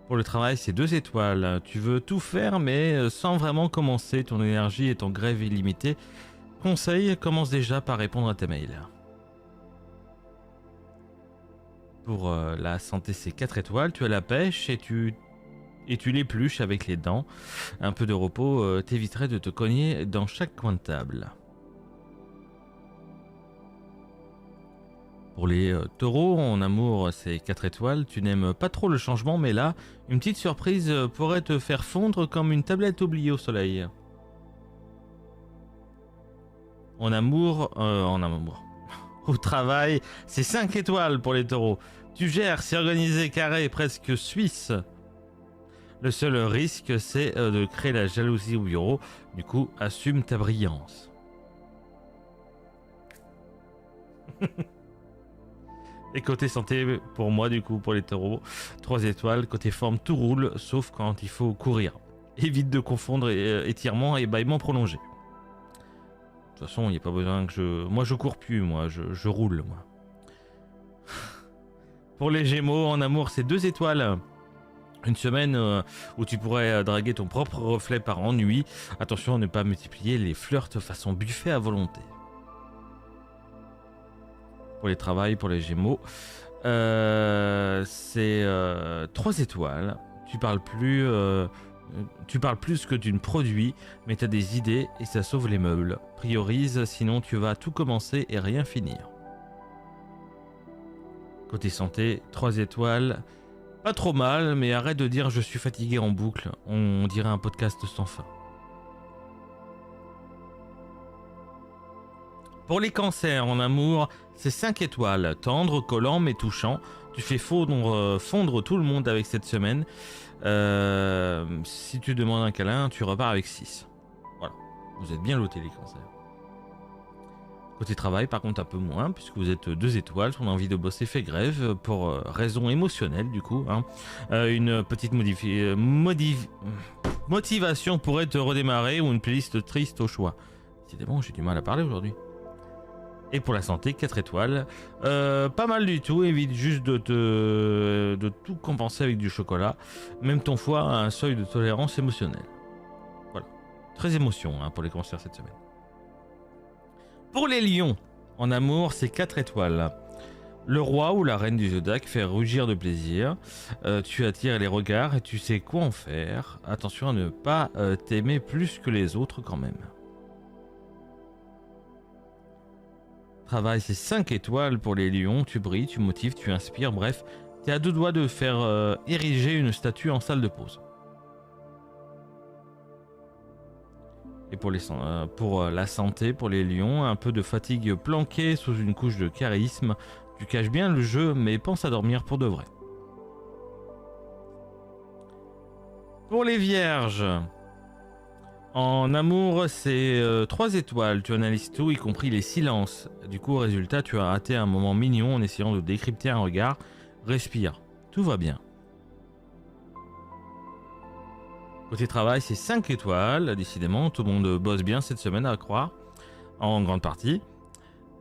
Pour le travail, c'est 2 étoiles. Tu veux tout faire, mais sans vraiment commencer. Ton énergie est en grève illimitée. Conseil, commence déjà par répondre à tes mails. Pour la santé, c'est 4 étoiles. Tu as la pêche et tu l'épluches avec les dents. Un peu de repos t'éviterait de te cogner dans chaque coin de table. Pour les taureaux, en amour, c'est 4 étoiles. Tu n'aimes pas trop le changement, mais là, une petite surprise pourrait te faire fondre comme une tablette oubliée au soleil. En amour. Au travail, c'est 5 étoiles pour les taureaux. Tu gères, c'est organisé, carré, presque suisse. Le seul risque, c'est de créer la jalousie au bureau. Du coup, assume ta brillance. Et côté santé, pour moi, du coup, pour les taureaux, 3 étoiles. Côté forme, tout roule, sauf quand il faut courir. Évite de confondre étirement et bâillement prolongé. De toute façon, il n'y a pas besoin que je... Moi, je cours plus, moi. Je roule, moi. Pour les Gémeaux, en amour, c'est 2 étoiles. Une semaine où tu pourrais draguer ton propre reflet par ennui. Attention à ne pas multiplier les flirts façon buffet à volonté. Pour les travails, pour les Gémeaux, c'est 3 étoiles. Tu parles plus que tu ne produis, mais tu as des idées et ça sauve les meubles. Priorise, sinon tu vas tout commencer et rien finir. Côté santé, 3 étoiles. Pas trop mal, mais arrête de dire je suis fatigué en boucle. On dirait un podcast sans fin. Pour les cancers en amour, c'est 5 étoiles. Tendre, collant mais touchant. Tu fais fondre tout le monde avec cette semaine. Si tu demandes un câlin, tu repars avec 6. Voilà. Vous êtes bien lotés les cancers. Côté travail, par contre, un peu moins, puisque vous êtes 2 étoiles. Ton envie de bosser fait grève pour raison émotionnelle, du coup. Hein. Une petite motivation pourrait te redémarrer ou une playlist triste au choix. Décidément, j'ai du mal à parler aujourd'hui. Et pour la santé, 4 étoiles. Pas mal du tout, évite juste de tout compenser avec du chocolat. Même ton foie a un seuil de tolérance émotionnelle. Voilà. Très émotion hein, pour les cancers cette semaine. Pour les lions, en amour, c'est 4 étoiles. Le roi ou la reine du zodiaque fait rugir de plaisir. Tu attires les regards et tu sais quoi en faire. Attention à ne pas t'aimer plus que les autres quand même. Travail, c'est 5 étoiles pour les lions. Tu brilles, tu motives, tu inspires. Bref, tu es à deux doigts de faire ériger une statue en salle de pause. Et pour la santé, pour les lions, un peu de fatigue planquée sous une couche de charisme. Tu caches bien le jeu, mais pense à dormir pour de vrai. Pour les vierges, en amour, c'est 3 étoiles. Tu analyses tout, y compris les silences. Du coup, au résultat, tu as raté un moment mignon en essayant de décrypter un regard. Respire, tout va bien. Côté travail, c'est 5 étoiles. Décidément, tout le monde bosse bien cette semaine, à croire, en grande partie.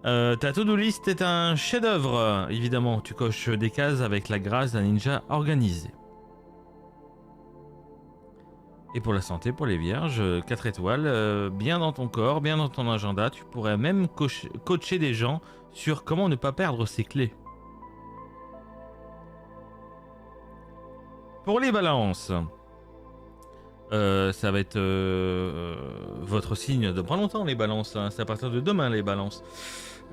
Ta to-do list est un chef-d'œuvre. Évidemment, tu coches des cases avec la grâce d'un ninja organisé. Et pour la santé, pour les vierges, 4 étoiles, bien dans ton corps, bien dans ton agenda. Tu pourrais même coacher des gens sur comment ne pas perdre ses clés. Pour les balances, ça va être votre signe de pas longtemps les balances, hein. C'est à partir de demain les balances.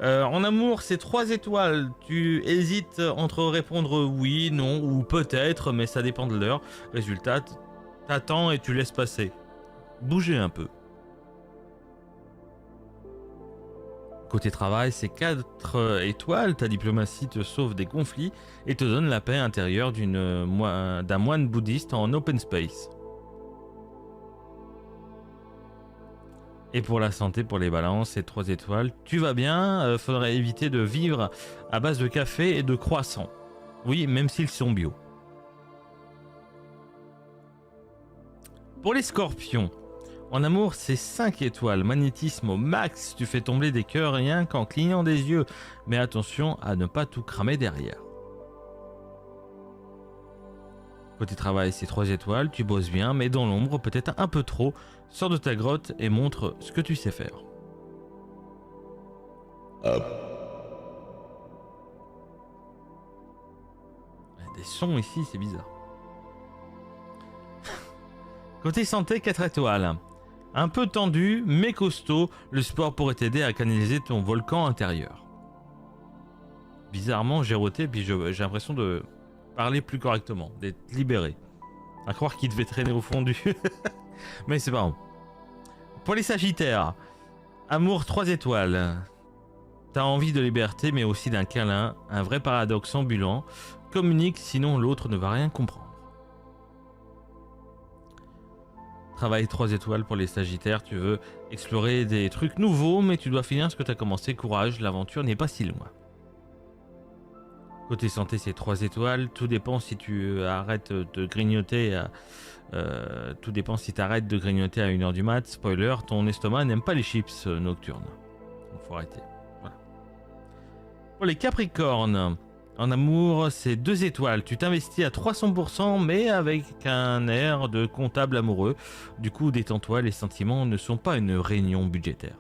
En amour, c'est 3 étoiles. Tu hésites entre répondre oui, non ou peut-être, mais ça dépend de l'heure. Résultat, t'attends et tu laisses passer. Bougez un peu. Côté travail, c'est 4 étoiles. Ta diplomatie te sauve des conflits et te donne la paix intérieure d'un moine bouddhiste en open space. Et pour la santé, pour les balances, c'est 3 étoiles. Tu vas bien, faudrait éviter de vivre à base de café et de croissants. Oui, même s'ils sont bio. Pour les scorpions, en amour, c'est 5 étoiles. Magnétisme au max, tu fais tomber des cœurs rien qu'en clignant des yeux. Mais attention à ne pas tout cramer derrière. Côté travail, c'est 3 étoiles. Tu bosses bien, mais dans l'ombre, peut-être un peu trop. Sors de ta grotte et montre ce que tu sais faire. Des sons ici, c'est bizarre. Côté santé, 4 étoiles. Un peu tendu, mais costaud, le sport pourrait t'aider à canaliser ton volcan intérieur. Bizarrement, j'ai roté, puis j'ai l'impression de parler plus correctement, d'être libéré. À croire qu'il devait traîner au fond du... Mais c'est pas grave. Pour les sagittaires, amour 3 étoiles. T'as envie de liberté, mais aussi d'un câlin, un vrai paradoxe ambulant. Communique, sinon l'autre ne va rien comprendre. Travail 3 étoiles pour les sagittaires, tu veux explorer des trucs nouveaux, mais tu dois finir ce que tu as commencé. Courage, l'aventure n'est pas si loin. Côté santé, c'est 3 étoiles. Tout dépend si tu arrêtes de grignoter. Tout dépend si tu arrêtes de grignoter à 1h du mat. Spoiler, ton estomac n'aime pas les chips nocturnes. Donc faut arrêter. Voilà. Pour les capricornes, en amour, c'est 2 étoiles. Tu t'investis à 300%, mais avec un air de comptable amoureux. Du coup, détends-toi, les sentiments ne sont pas une réunion budgétaire.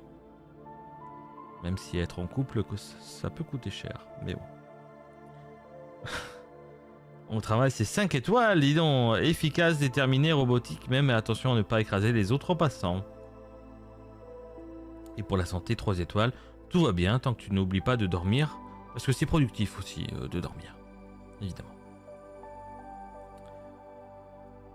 Même si être en couple, ça peut coûter cher. Mais bon. Au travail, c'est 5 étoiles, dis donc. Efficace, déterminé, robotique même. Et attention à ne pas écraser les autres passants. Et pour la santé, 3 étoiles. Tout va bien tant que tu n'oublies pas de dormir. Parce que c'est productif aussi de dormir. Évidemment.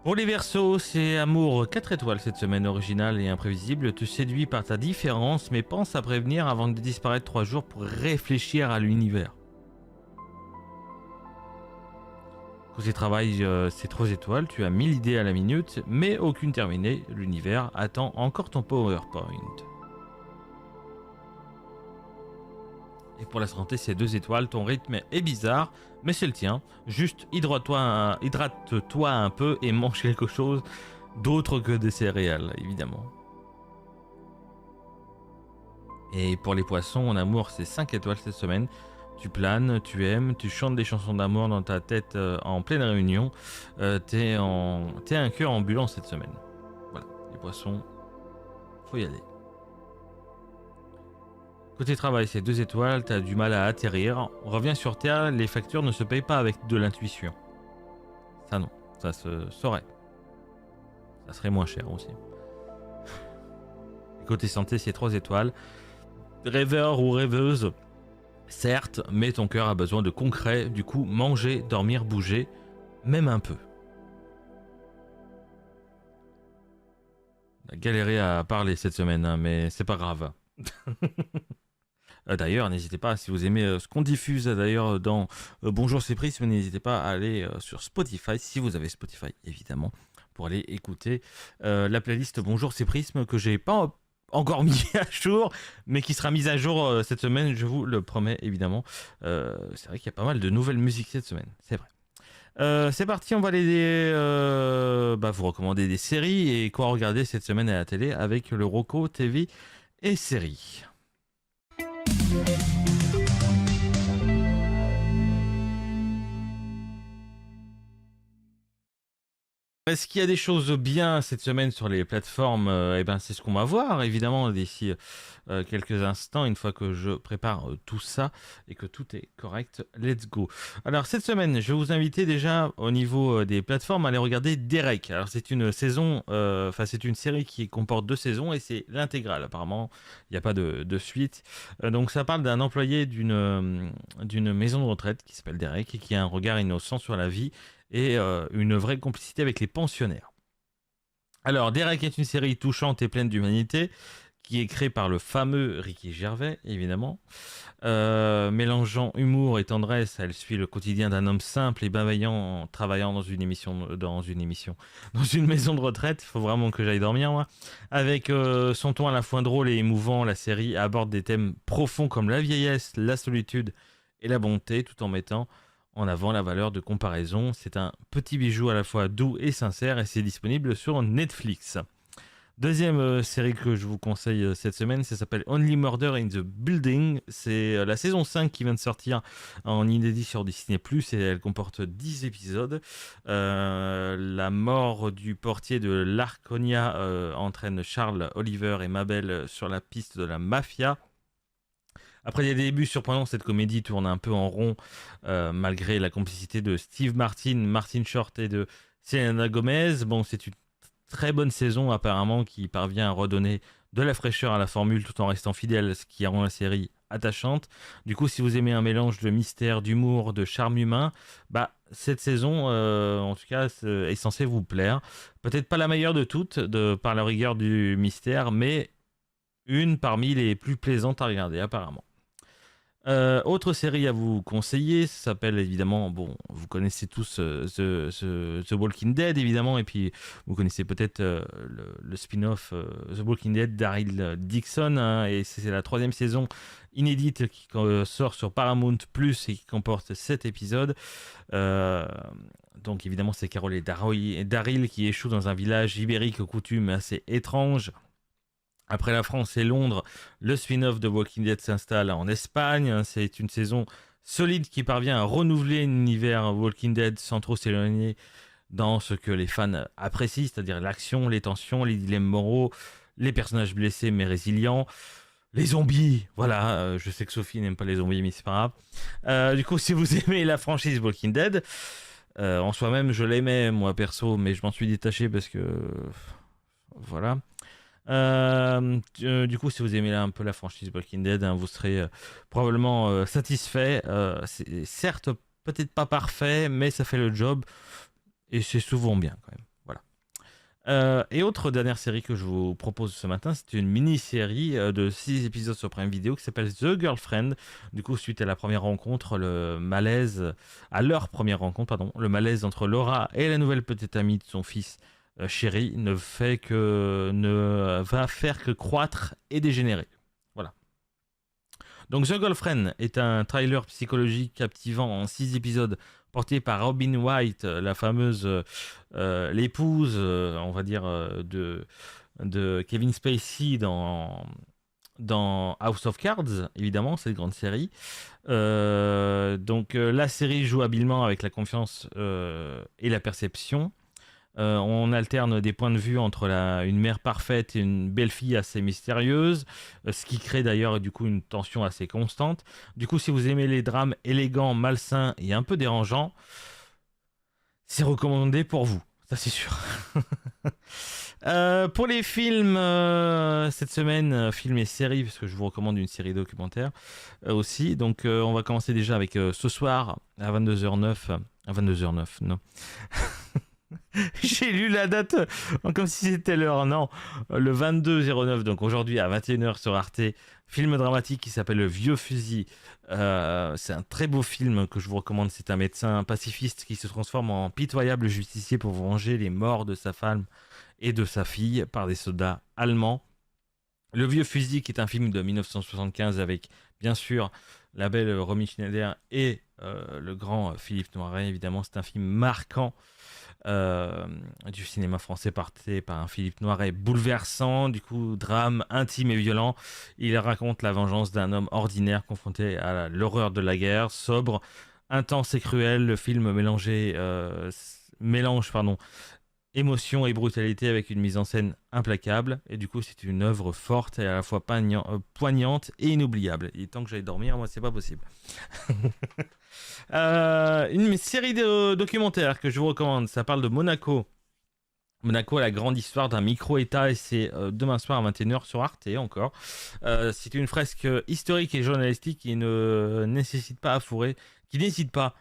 Pour les Verseaux, c'est amour 4 étoiles cette semaine, originale et imprévisible. Te séduit par ta différence, mais pense à prévenir avant de disparaître 3 jours pour réfléchir à l'univers. Côté travail, c'est 3 étoiles. Tu as 1000 idées à la minute, mais aucune terminée. L'univers attend encore ton PowerPoint. Et pour la santé, c'est 2 étoiles. Ton rythme est bizarre, mais c'est le tien. Juste hydrate-toi un peu et mange quelque chose d'autre que des céréales, évidemment. Et pour les poissons, en amour, c'est 5 étoiles cette semaine. Tu planes, tu aimes, tu chantes des chansons d'amour dans ta tête en pleine réunion. T'es un cœur ambulant cette semaine. Voilà, les poissons, faut y aller. Côté travail, c'est 2 étoiles, t'as du mal à atterrir. Reviens sur Terre, les factures ne se payent pas avec de l'intuition. Ça non, ça se saurait. Ça serait moins cher aussi. Côté santé, c'est 3 étoiles. Rêveur ou rêveuse, certes, mais ton cœur a besoin de concret. Du coup, manger, dormir, bouger, même un peu. On a galéré à parler cette semaine, hein, mais c'est pas grave. D'ailleurs, n'hésitez pas, si vous aimez ce qu'on diffuse d'ailleurs dans Bonjour c'est Prisme, n'hésitez pas à aller sur Spotify, si vous avez Spotify évidemment, pour aller écouter la playlist Bonjour c'est Prisme que j'ai pas encore mis à jour, mais qui sera mise à jour cette semaine, je vous le promets évidemment. C'est vrai qu'il y a pas mal de nouvelles musiques cette semaine, c'est vrai. C'est parti, on va aller vous recommander des séries et quoi regarder cette semaine à la télé avec le Rocco TV et séries. Est-ce qu'il y a des choses bien cette semaine sur les plateformes? Eh ben, c'est ce qu'on va voir évidemment d'ici quelques instants, une fois que je prépare tout ça et que tout est correct. Let's go. Alors cette semaine, je vais vous inviter déjà au niveau des plateformes à aller regarder Derek. Alors c'est une saison, c'est une série qui comporte 2 saisons et c'est l'intégrale. Apparemment, il n'y a pas de suite. Donc ça parle d'un employé d'une maison de retraite qui s'appelle Derek et qui a un regard innocent sur la vie et une vraie complicité avec les pensionnaires. Alors, Derek est une série touchante et pleine d'humanité qui est créée par le fameux Ricky Gervais, évidemment. Mélangeant humour et tendresse, elle suit le quotidien d'un homme simple et bienveillant travaillant dans une maison de retraite. Il faut vraiment que j'aille dormir, moi. Avec son ton à la fois drôle et émouvant, la série aborde des thèmes profonds comme la vieillesse, la solitude et la bonté, tout en mettant en avant la valeur de comparaison. C'est un petit bijou à la fois doux et sincère et c'est disponible sur Netflix. Deuxième série que je vous conseille cette semaine, ça s'appelle Only Murder in the Building. C'est la saison 5 qui vient de sortir en inédit sur Disney+, et elle comporte 10 épisodes. La mort du portier de l'Arconia entraîne Charles, Oliver et Mabel sur la piste de la mafia. Après des débuts surprenants, cette comédie tourne un peu en rond malgré la complicité de Steve Martin, Martin Short et de Selena Gomez. Bon, c'est une très bonne saison apparemment qui parvient à redonner de la fraîcheur à la formule tout en restant fidèle, ce qui rend la série attachante. Du coup, si vous aimez un mélange de mystère, d'humour, de charme humain, cette saison, en tout cas, est censée vous plaire. Peut-être pas la meilleure de toutes, par la rigueur du mystère, mais une parmi les plus plaisantes à regarder apparemment. Autre série à vous conseiller, ça s'appelle évidemment, vous connaissez tous The Walking Dead évidemment, et puis vous connaissez peut-être le spin-off The Walking Dead d'Daryl Dixon, hein, et c'est la 3e saison inédite qui sort sur Paramount Plus et qui comporte 7 épisodes. Donc évidemment c'est Carol et Daryl qui échouent dans un village ibérique aux coutumes assez étranges. Après la France et Londres, le spin-off de Walking Dead s'installe en Espagne. C'est une saison solide qui parvient à renouveler l'univers Walking Dead sans trop s'éloigner dans ce que les fans apprécient, c'est-à-dire l'action, les tensions, les dilemmes moraux, les personnages blessés mais résilients, les zombies. Voilà, je sais que Sophie n'aime pas les zombies, mais c'est pas grave. Du coup, si vous aimez la franchise Walking Dead, en soi-même, je l'aimais moi perso, mais je m'en suis détaché parce que voilà. Du coup, si vous aimez un peu la franchise Walking Dead, hein, vous serez probablement satisfait. C'est certes peut-être pas parfait, mais ça fait le job et c'est souvent bien quand même. Voilà. Et autre dernière série que je vous propose ce matin, c'est une mini-série de 6 épisodes sur Prime Video qui s'appelle The Girlfriend. Du coup, suite à leur première rencontre, le malaise entre Laura et la nouvelle petite amie de son fils Chéri ne va faire que croître et dégénérer. Voilà. Donc The Girlfriend est un thriller psychologique captivant en 6 épisodes porté par Robin White, la fameuse l'épouse, on va dire, de Kevin Spacey dans dans House of Cards, évidemment, cette grande série. La série joue habilement avec la confiance et la perception. On alterne des points de vue entre une mère parfaite et une belle-fille assez mystérieuse, ce qui crée d'ailleurs du coup une tension assez constante. Du coup, si vous aimez les drames élégants, malsains et un peu dérangeants, c'est recommandé pour vous, ça c'est sûr. Pour les films, cette semaine, films et séries, parce que je vous recommande une série documentaire aussi. Donc on va commencer déjà avec ce soir à 22h09. À 22h09, non. J'ai lu la date comme si c'était l'heure, non. Le 22-09, donc aujourd'hui à 21h sur Arte, film dramatique qui s'appelle Le Vieux Fusil. C'est un très beau film que je vous recommande. C'est un médecin pacifiste qui se transforme en pitoyable justicier pour venger les morts de sa femme et de sa fille par des soldats allemands. Le Vieux Fusil, qui est un film de 1975 avec, bien sûr, la belle Romy Schneider et le grand Philippe Noiret. Évidemment, c'est un film marquant du cinéma français, porté par un Philippe Noiret bouleversant, du coup drame intime et violent. Il raconte la vengeance d'un homme ordinaire confronté à l'horreur de la guerre, sobre, intense et cruel. Le film mélange émotion et brutalité avec une mise en scène implacable, et du coup c'est une œuvre forte et à la fois poignante et inoubliable. Il est temps que j'aille dormir, moi c'est pas possible. Une série de documentaires que je vous recommande, ça parle de Monaco. Monaco, la grande histoire d'un micro-État, et c'est demain soir à 21h sur Arte encore. C'est une fresque historique et journalistique qui ne nécessite pas à fourrer, qui n'hésite pas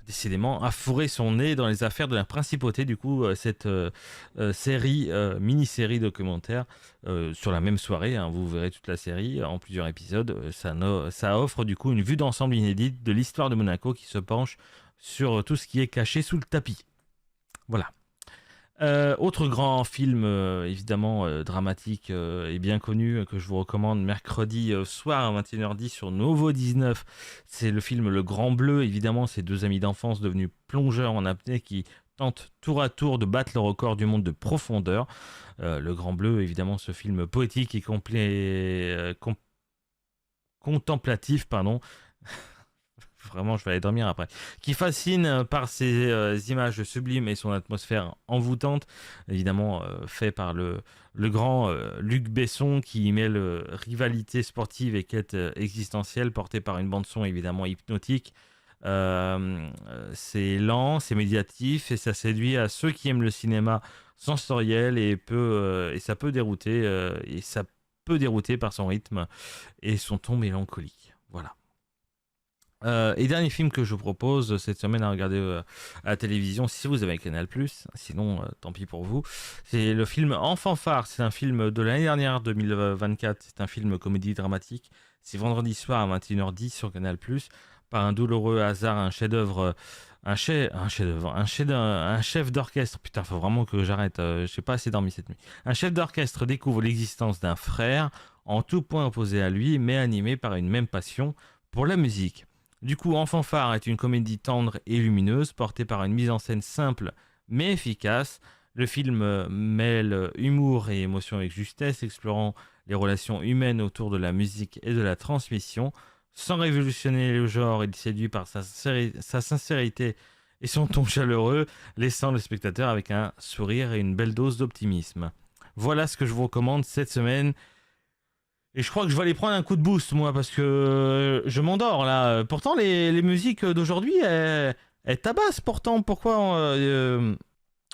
décidément à fourrer son nez dans les affaires de la principauté. Du coup, cette mini-série documentaire sur la même soirée, hein, vous verrez toute la série en plusieurs épisodes, ça offre du coup une vue d'ensemble inédite de l'histoire de Monaco qui se penche sur tout ce qui est caché sous le tapis. Voilà. Autre grand film, évidemment dramatique et bien connu, que je vous recommande mercredi soir à 21h10 sur Novo 19. C'est le film Le Grand Bleu. Évidemment, c'est deux amis d'enfance devenus plongeurs en apnée qui tentent tour à tour de battre le record du monde de profondeur. Le Grand Bleu, évidemment, ce film poétique et contemplatif, pardon. Vraiment, je vais aller dormir après. Qui fascine par ses images sublimes et son atmosphère envoûtante. Évidemment, fait par le grand Luc Besson, qui mêle rivalité sportive et quête existentielle, portée par une bande-son évidemment hypnotique. C'est lent, c'est médiatif et ça séduit à ceux qui aiment le cinéma sensoriel et ça peut dérouter par son rythme et son ton mélancolique. Voilà. Et dernier film que je vous propose cette semaine à regarder à la télévision, si vous avez Canal+, sinon tant pis pour vous, c'est le film En fanfare. C'est un film de l'année dernière, 2024. C'est un film comédie dramatique. C'est vendredi soir à 21h10 sur Canal+. Par un douloureux hasard, un chef-d'œuvre, un chef d'orchestre. Putain, faut vraiment que j'arrête. J'ai pas assez dormi cette nuit. Un chef d'orchestre découvre l'existence d'un frère en tout point opposé à lui, mais animé par une même passion pour la musique. Du coup, En fanfare est une comédie tendre et lumineuse, portée par une mise en scène simple mais efficace. Le film mêle humour et émotion avec justesse, explorant les relations humaines autour de la musique et de la transmission. Sans révolutionner le genre, il séduit par sa sincérité et son ton chaleureux, laissant le spectateur avec un sourire et une belle dose d'optimisme. Voilà ce que je vous recommande cette semaine. Et je crois que je vais aller prendre un coup de boost, moi, parce que je m'endors, là. Pourtant, les musiques d'aujourd'hui, elles tabassent, pourtant. Pourquoi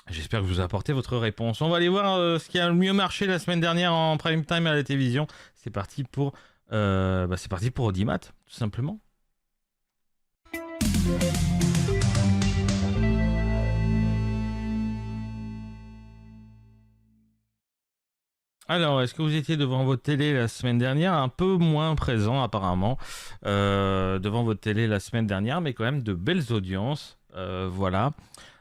J'espère que vous apportez votre réponse. On va aller voir ce qui a le mieux marché la semaine dernière en prime time à la télévision. C'est parti pour Audimat, tout simplement. Alors, est-ce que vous étiez devant votre télé la semaine dernière? Un peu moins présent apparemment devant votre télé la semaine dernière, mais quand même de belles audiences. Voilà.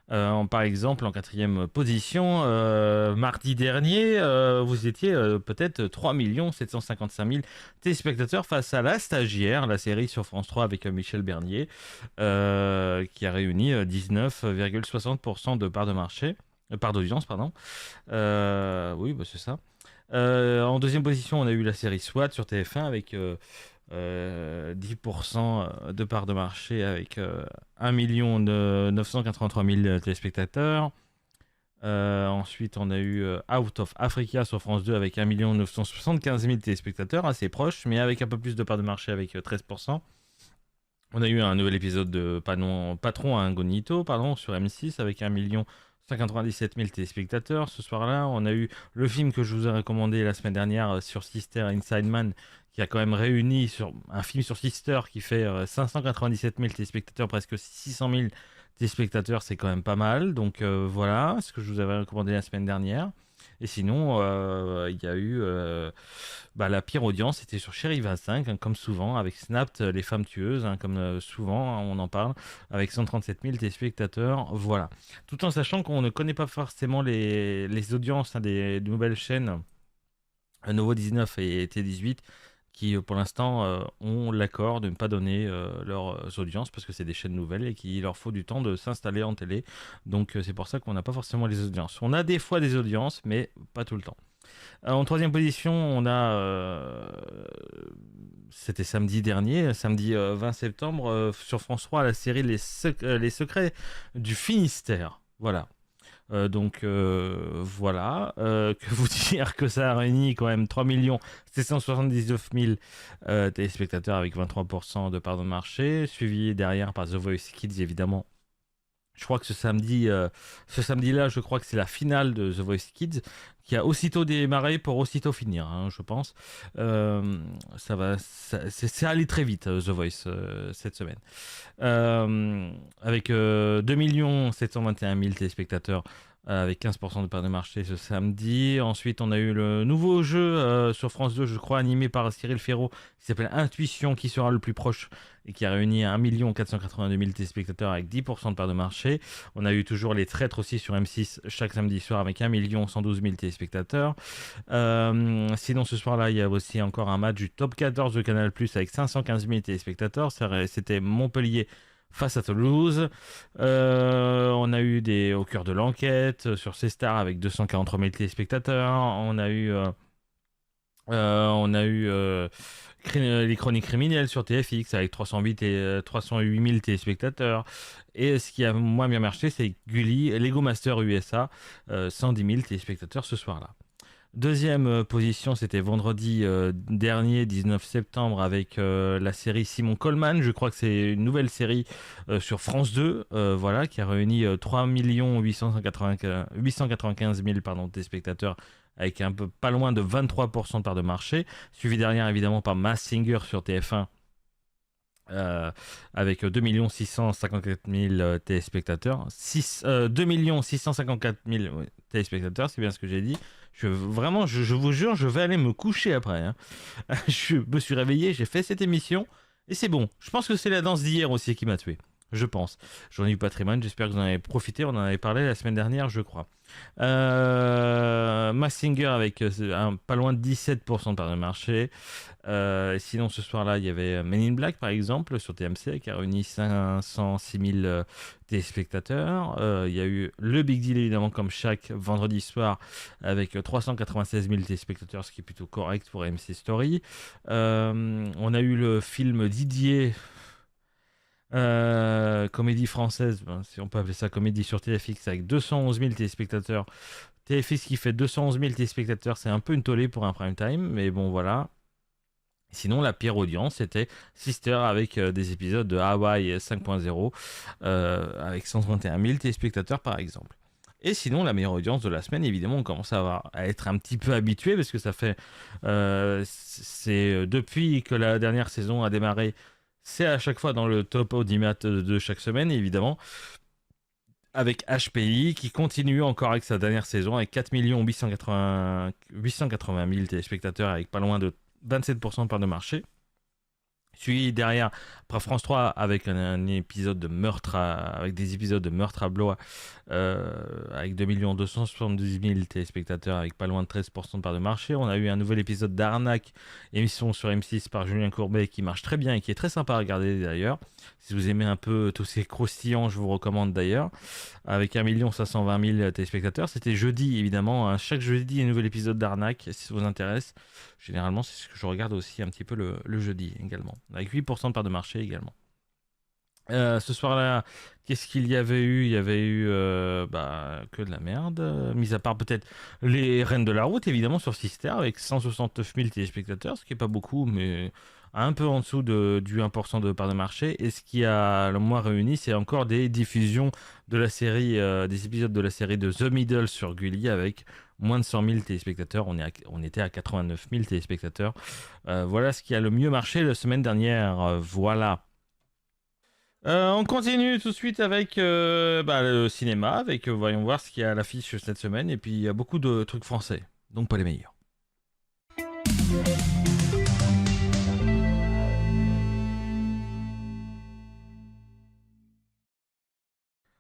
Par exemple, en quatrième position, mardi dernier, vous étiez peut-être 3 755 000 téléspectateurs face à La Stagiaire, la série sur France 3 avec Michel Bernier, qui a réuni 19,60% de part de marché, part d'audience, pardon. Oui, bah, c'est ça. En deuxième position, on a eu la série SWAT sur TF1 avec 10% de part de marché avec 1 983 000 téléspectateurs. Ensuite, on a eu Out of Africa sur France 2 avec 1 975 000 téléspectateurs, assez proche, mais avec un peu plus de part de marché avec 13%. On a eu un nouvel épisode de Patron à Incognito sur M6 avec 1 197 000 téléspectateurs. Ce soir-là, on a eu le film que je vous ai recommandé la semaine dernière sur Sister Inside Man, qui a quand même réuni sur un film sur Sister qui fait 597 000 téléspectateurs, presque 600 000 téléspectateurs, c'est quand même pas mal. Donc voilà ce que je vous avais recommandé la semaine dernière. Et sinon, il y a eu la pire audience, c'était sur Chéri 25, hein, comme souvent, avec Snapped, les femmes tueuses, hein, comme souvent, hein, on en parle, avec 137 000 téléspectateurs. Voilà. Tout en sachant qu'on ne connaît pas forcément les audiences, hein, des nouvelles chaînes Novo 19 et T18 qui pour l'instant ont l'accord de ne pas donner leurs audiences parce que c'est des chaînes nouvelles et qu'il leur faut du temps de s'installer en télé. Donc c'est pour ça qu'on n'a pas forcément les audiences. On a des fois des audiences, mais pas tout le temps. En troisième position, on a, c'était samedi dernier, samedi 20 septembre, sur France 3, la série Les Secrets du Finistère. Voilà. Voilà, que vous dire que ça a réuni quand même 3 779 000 téléspectateurs avec 23% de part de marché, suivi derrière par The Voice Kids évidemment. Je crois que ce samedi-là, je crois que c'est la finale de The Voice Kids qui a aussitôt démarré pour aussitôt finir, hein, je pense. C'est allé très vite, The Voice, cette semaine. Avec 2 721 000 téléspectateurs, avec 15% de part de marché ce samedi. Ensuite, on a eu le nouveau jeu sur France 2, je crois, animé par Cyril Ferraud, qui s'appelle Intuition, qui sera le plus proche et qui a réuni 1 482 000 téléspectateurs avec 10% de part de marché. On a eu toujours les traîtres aussi sur M6 chaque samedi soir avec 1 112 000 téléspectateurs. Sinon, ce soir-là, il y a aussi encore un match du top 14 de Canal+, avec 515 000 téléspectateurs. C'était Montpellier face à Toulouse. On a eu Au cœur de l'enquête sur C-Star avec 243 000 téléspectateurs. On a eu les chroniques criminelles sur TFX avec 308 000 téléspectateurs. Et ce qui a moins bien marché, c'est Gulli, Lego Master USA, 110 000 téléspectateurs ce soir-là. Deuxième position, c'était vendredi dernier, 19 septembre, avec la série Simon Coleman. Je crois que c'est une nouvelle série sur France 2, voilà, qui a réuni 3 895 000 téléspectateurs, avec un peu pas loin de 23% de part de marché, suivi derrière évidemment par Masked Singer sur TF1. Avec 2 654 000 téléspectateurs, 2 654 000 téléspectateurs, c'est bien ce que j'ai dit. Je vous jure, je vais aller me coucher après, hein. Je me suis réveillé, j'ai fait cette émission, et c'est bon. Je pense que c'est la danse d'hier aussi qui m'a tué. Je pense. Journée du patrimoine, j'espère que vous en avez profité. On en avait parlé la semaine dernière, je crois. Masked Singer avec pas loin de 17% de part de marché. Sinon, ce soir-là, il y avait Men in Black, par exemple, sur TMC, qui a réuni 506 000 téléspectateurs. Il y a eu le Big Deal, évidemment, comme chaque vendredi soir, avec 396 000 téléspectateurs, ce qui est plutôt correct pour MC Story. On a eu le film Didier, comédie française, si on peut appeler ça comédie sur TFX, avec 211 000 téléspectateurs. TFX qui fait 211 000 téléspectateurs, c'est un peu une tollée pour un prime time, mais bon, voilà. Sinon, la pire audience, c'était Sister avec des épisodes de Hawaii 5.0 avec 121 000 téléspectateurs par exemple. Et sinon, la meilleure audience de la semaine, évidemment, on commence à être un petit peu habitué parce que ça fait... c'est depuis que la dernière saison a démarré, c'est à chaque fois dans le top audimat de chaque semaine, évidemment. Avec HPI qui continue encore avec sa dernière saison avec 4 880 000 téléspectateurs avec pas loin de 27% de part de marché. Suivi derrière par France 3 avec un épisode de meurtre avec des épisodes de meurtre à Blois avec 2 272 000 téléspectateurs avec pas loin de 13% de part de marché. On a eu un nouvel épisode d'Arnaque, émission sur M6 par Julien Courbet qui marche très bien et qui est très sympa à regarder d'ailleurs. Si vous aimez un peu tous ces croustillants, je vous recommande d'ailleurs. Avec 1 520 000 téléspectateurs. C'était jeudi évidemment. Hein. Chaque jeudi, un nouvel épisode d'Arnaque si ça vous intéresse. Généralement, c'est ce que je regarde aussi un petit peu le jeudi également. Avec 8% de part de marché également. Ce soir-là, qu'est-ce qu'il y avait eu? Il y avait eu que de la merde. Mis à part peut-être les Reines de la Route, évidemment, sur Sister, avec 169 000 téléspectateurs, ce qui n'est pas beaucoup, mais un peu en dessous du 1% de part de marché. Et ce qui a le moins réuni, c'est encore des diffusions de la série, des épisodes de la série de The Middle sur Gulli, avec moins de 100 000 téléspectateurs. On était à 89 000 téléspectateurs. Voilà ce qui a le mieux marché la semaine dernière. Voilà. On continue tout de suite avec le cinéma, avec voyons voir ce qu'il y a à l'affiche cette semaine, et puis il y a beaucoup de trucs français, donc pas les meilleurs.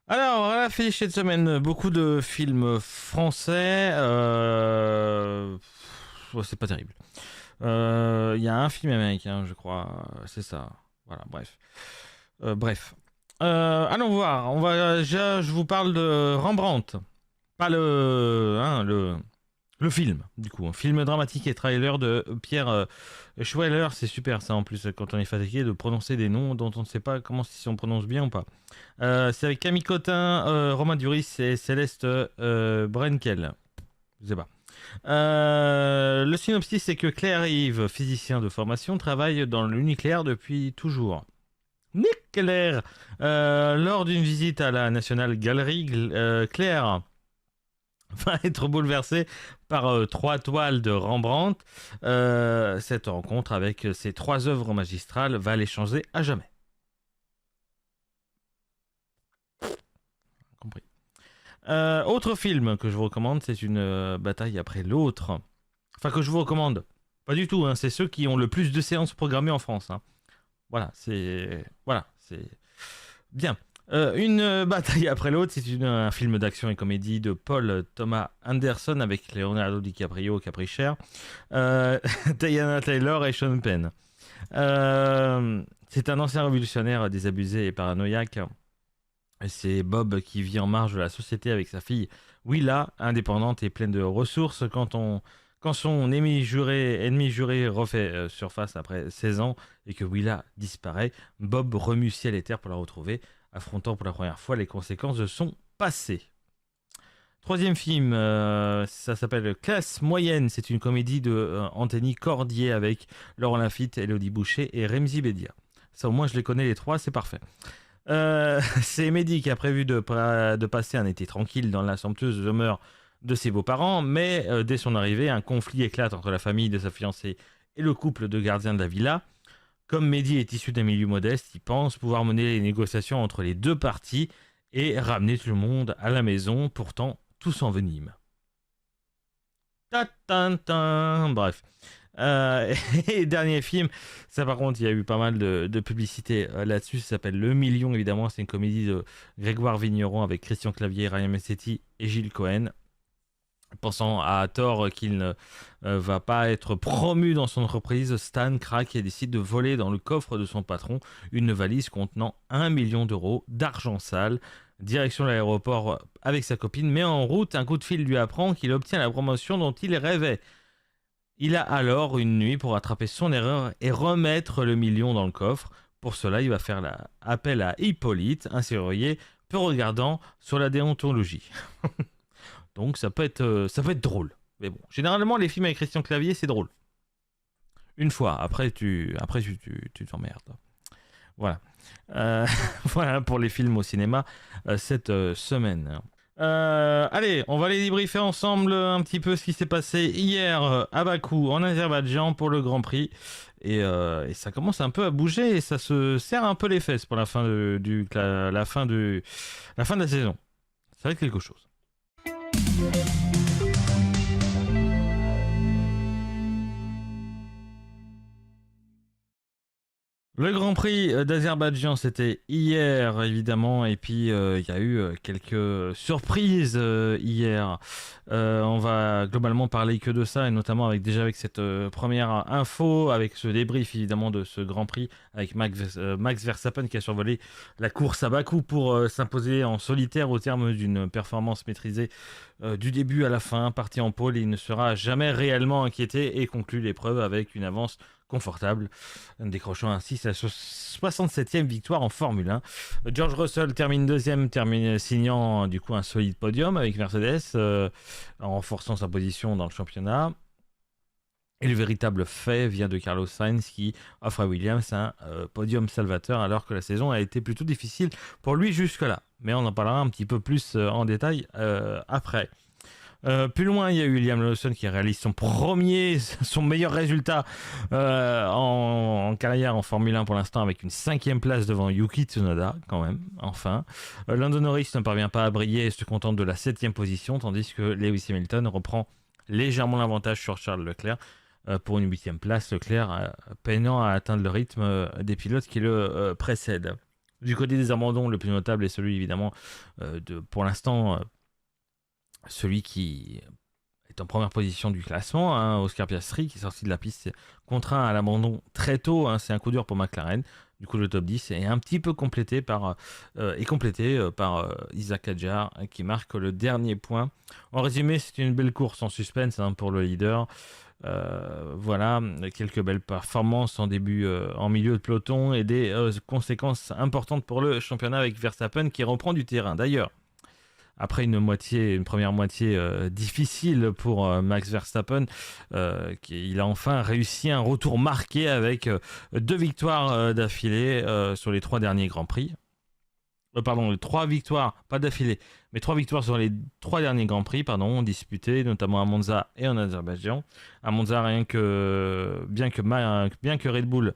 Alors, à l'affiche cette semaine, beaucoup de films français, c'est pas terrible. Il y a un film américain, je crois, c'est ça, voilà, bref. Allons voir. Je vous parle de Rembrandt, pas le film. Du coup, un film dramatique et trailer de Pierre Schweller. C'est super ça en plus quand on est fatigué de prononcer des noms dont on ne sait pas si on prononce bien ou pas. C'est avec Camille Cotin, Romain Duris et Céleste Brenkel. Je sais pas. Le synopsis, c'est que Claire Yves, physicien de formation, travaille dans le nucléaire depuis toujours. Claire, lors d'une visite à la National Gallery, Claire va être bouleversée par 3 toiles de Rembrandt. Cette rencontre avec ces 3 œuvres magistrales va les changer à jamais. Compris. Autre film que je vous recommande, c'est Une bataille après l'autre. Enfin, que je vous recommande. Pas du tout, hein, c'est ceux qui ont le plus de séances programmées en France. Hein. Voilà, c'est bien. Une bataille après l'autre, c'est un film d'action et comédie de Paul Thomas Anderson avec Leonardo DiCaprio, Capricher, Diana Taylor et Sean Penn. C'est un ancien révolutionnaire désabusé et paranoïaque. C'est Bob qui vit en marge de la société avec sa fille Willa, indépendante et pleine de ressources. Quand son ennemi juré refait surface après 16 ans et que Willa disparaît, Bob remue ciel et terre pour la retrouver, affrontant pour la première fois les conséquences de son passé. Troisième film, ça s'appelle Classe moyenne. C'est une comédie de Anthony Cordier avec Laurent Lafitte, Élodie Boucher et Remzi Bedia. Ça, au moins, je les connais les 3, c'est parfait. C'est Mehdi qui a prévu de passer un été tranquille dans la somptueuse demeure de ses beaux-parents, mais dès son arrivée, un conflit éclate entre la famille de sa fiancée et le couple de gardiens de la villa. Comme Mehdi est issu d'un milieu modeste, il pense pouvoir mener les négociations entre les 2 parties et ramener tout le monde à la maison. Pourtant, tout s'envenime. Bref. Et dernier film, ça par contre, il y a eu pas mal de publicité là-dessus. Ça s'appelle Le Million, évidemment. C'est une comédie de Grégoire Vigneron avec Christian Clavier, Ryan Messetti et Gilles Cohen. Pensant à tort qu'il ne va pas être promu dans son entreprise, Stan craque et décide de voler dans le coffre de son patron une valise contenant 1 million d'euros d'argent sale. Direction l'aéroport avec sa copine, mais en route, un coup de fil lui apprend qu'il obtient la promotion dont il rêvait. Il a alors une nuit pour attraper son erreur et remettre le million dans le coffre. Pour cela, il va faire appel à Hippolyte, un serrurier peu regardant sur la déontologie. Donc ça peut être drôle. Mais bon, généralement les films avec Christian Clavier, c'est drôle. Une fois, après tu t'emmerdes. Voilà. Voilà pour les films au cinéma cette semaine. Allez, on va aller débriefer ensemble un petit peu ce qui s'est passé hier à Bakou en Azerbaïdjan pour le Grand Prix. Et ça commence un peu à bouger et ça se serre un peu les fesses pour la fin de la saison. Ça va être quelque chose. Le Grand Prix d'Azerbaïdjan, c'était hier, évidemment, et puis il y a eu quelques surprises hier. On va globalement parler que de ça, et notamment avec cette première info, avec ce débrief évidemment de ce Grand Prix, avec Max Verstappen qui a survolé la course à Bakou pour s'imposer en solitaire au terme d'une performance maîtrisée du début à la fin, parti en pôle. Il ne sera jamais réellement inquiété et conclut l'épreuve avec une avance confortable, décrochant ainsi sa 67e victoire en Formule 1. George Russell termine deuxième, signant du coup un solide podium avec Mercedes, en renforçant sa position dans le championnat. Et le véritable fait vient de Carlos Sainz qui offre à Williams un podium salvateur alors que la saison a été plutôt difficile pour lui jusque-là. Mais on en parlera un petit peu plus en détail après. Plus loin, il y a eu Liam Lawson qui réalise son meilleur résultat en carrière en Formule 1 pour l'instant, avec une 5e place devant Yuki Tsunoda, quand même, enfin. Lando Norris ne parvient pas à briller et se contente de la 7e position, tandis que Lewis Hamilton reprend légèrement l'avantage sur Charles Leclerc pour une 8e place. Leclerc peinant à atteindre le rythme des pilotes qui le précèdent. Du côté des abandons, le plus notable est celui évidemment pour l'instant celui qui est en première position du classement, hein, Oscar Piastri, qui est sorti de la piste, contraint à l'abandon très tôt, hein, c'est un coup dur pour McLaren. Du coup, le top 10 est un petit peu complété par Isaac Hadjar, qui marque le dernier point. En résumé, c'est une belle course en suspense, hein, pour le leader. Voilà, quelques belles performances en milieu de peloton et des conséquences importantes pour le championnat avec Verstappen qui reprend du terrain. D'ailleurs, après une première moitié difficile pour Max Verstappen, il a enfin réussi un retour marqué avec 2 victoires d'affilée sur les 3 derniers Grands Prix. Pardon, 3 victoires, pas d'affilée, mais 3 victoires sur les 3 derniers Grands Prix, disputés, notamment à Monza et en Azerbaïdjan. À Monza, bien que Red Bull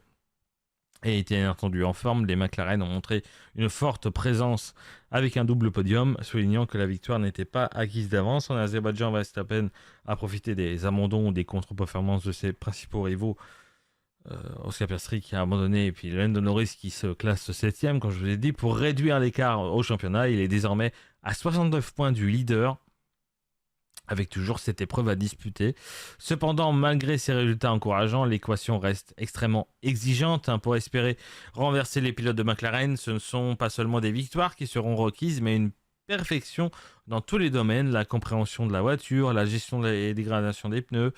et été entendu en forme, les McLaren ont montré une forte présence avec un double podium, soulignant que la victoire n'était pas acquise d'avance. En Azerbaïdjan, Verstappen a profité des abandons ou des contre-performances de ses principaux rivaux, Oscar Piastri qui a abandonné, et puis Lando Norris qui se classe 7ème, comme je vous l'ai dit, pour réduire l'écart au championnat. Il est désormais à 69 points du leader, avec toujours cette épreuve à disputer. Cependant, malgré ces résultats encourageants, l'équation reste extrêmement exigeante, hein, pour espérer renverser les pilotes de McLaren. Ce ne sont pas seulement des victoires qui seront requises, mais une perfection dans tous les domaines: la compréhension de la voiture, la gestion des dégradations des pneus,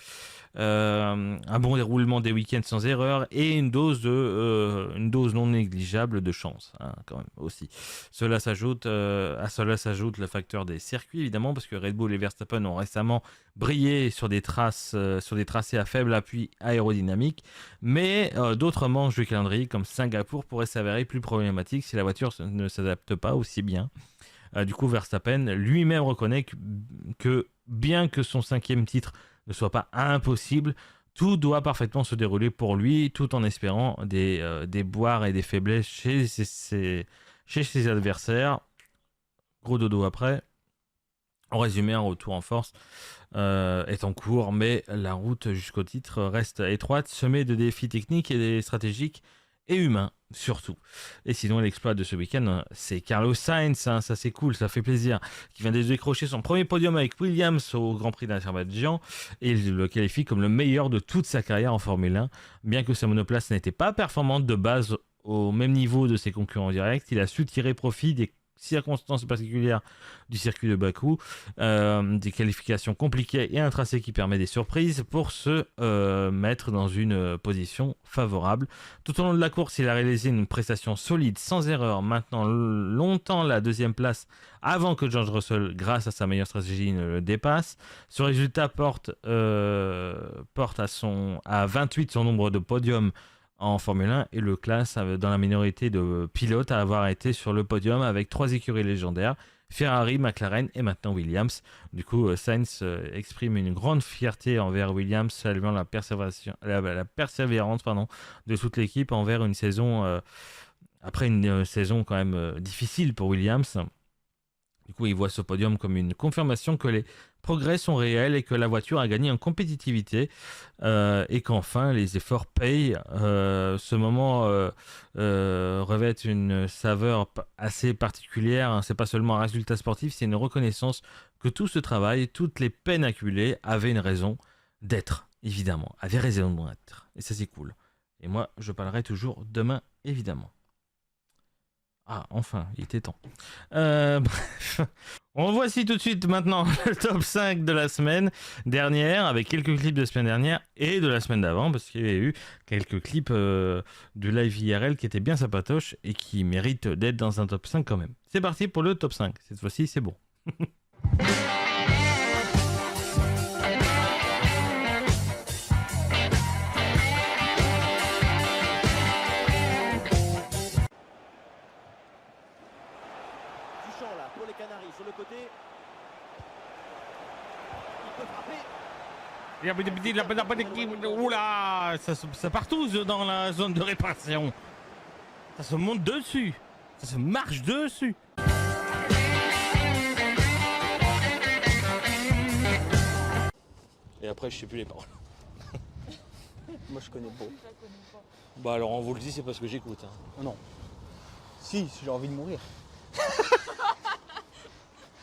un bon déroulement des week-ends sans erreur et une dose non négligeable de chance, hein, quand même aussi. À cela s'ajoute le facteur des circuits, évidemment, parce que Red Bull et Verstappen ont récemment brillé sur des tracés à faible appui aérodynamique, mais d'autres manches du calendrier comme Singapour pourraient s'avérer plus problématiques si la voiture ne s'adapte pas aussi bien. Du coup, Verstappen lui-même reconnaît que bien que son 5e titre ne soit pas impossible, tout doit parfaitement se dérouler pour lui, tout en espérant des boires et des faiblesses chez ses adversaires. Gros dodo après. En résumé, un retour en force est en cours, mais la route jusqu'au titre reste étroite, semée de défis techniques et stratégiques et humain surtout. Et sinon, l'exploit de ce week-end, c'est Carlos Sainz, hein, ça c'est cool, ça fait plaisir, qui vient de décrocher son premier podium avec Williams au Grand Prix d'Azerbaïdjan, et il le qualifie comme le meilleur de toute sa carrière en Formule 1. Bien que sa monoplace n'était pas performante de base au même niveau de ses concurrents directs, il a su tirer profit des circonstances particulières du circuit de Bakou, des qualifications compliquées et un tracé qui permet des surprises pour se mettre dans une position favorable. Tout au long de la course, il a réalisé une prestation solide, sans erreur, maintenant longtemps la 2e place avant que George Russell, grâce à sa meilleure stratégie, ne le dépasse. Ce résultat porte à 28 son nombre de podiums en Formule 1 et le classe dans la minorité de pilotes à avoir été sur le podium, avec 3 écuries légendaires: Ferrari, McLaren et maintenant Williams. Du coup, Sainz exprime une grande fierté envers Williams, saluant la persévérance de toute l'équipe envers une saison après une saison quand même difficile pour Williams. Du coup, il voit ce podium comme une confirmation que les progrès sont réels et que la voiture a gagné en compétitivité et qu'enfin les efforts payent. Ce moment revêt une saveur assez particulière. Hein. C'est pas seulement un résultat sportif, c'est une reconnaissance que tout ce travail, toutes les peines accumulées avaient une raison d'être, évidemment, avaient raison d'être. Et ça, c'est cool. Et moi, je parlerai toujours demain, évidemment. Ah, enfin, il était temps. Bref. On voici tout de suite maintenant le top 5 de la semaine dernière, avec quelques clips de semaine dernière et de la semaine d'avant, parce qu'il y a eu quelques clips du live IRL qui étaient bien sympatoches et qui méritent d'être dans un top 5 quand même. C'est parti pour le top 5. Cette fois-ci, c'est bon. Pour les Canaries sur le côté. Il peut frapper. Oula, ça partout dans la zone de réparation. Ça se monte dessus. Ça se marche dessus. Et après, je sais plus les paroles. Moi je connais beau. Bah alors on vous le dit, c'est parce que j'écoute. Hein. Non. Si j'ai envie de mourir.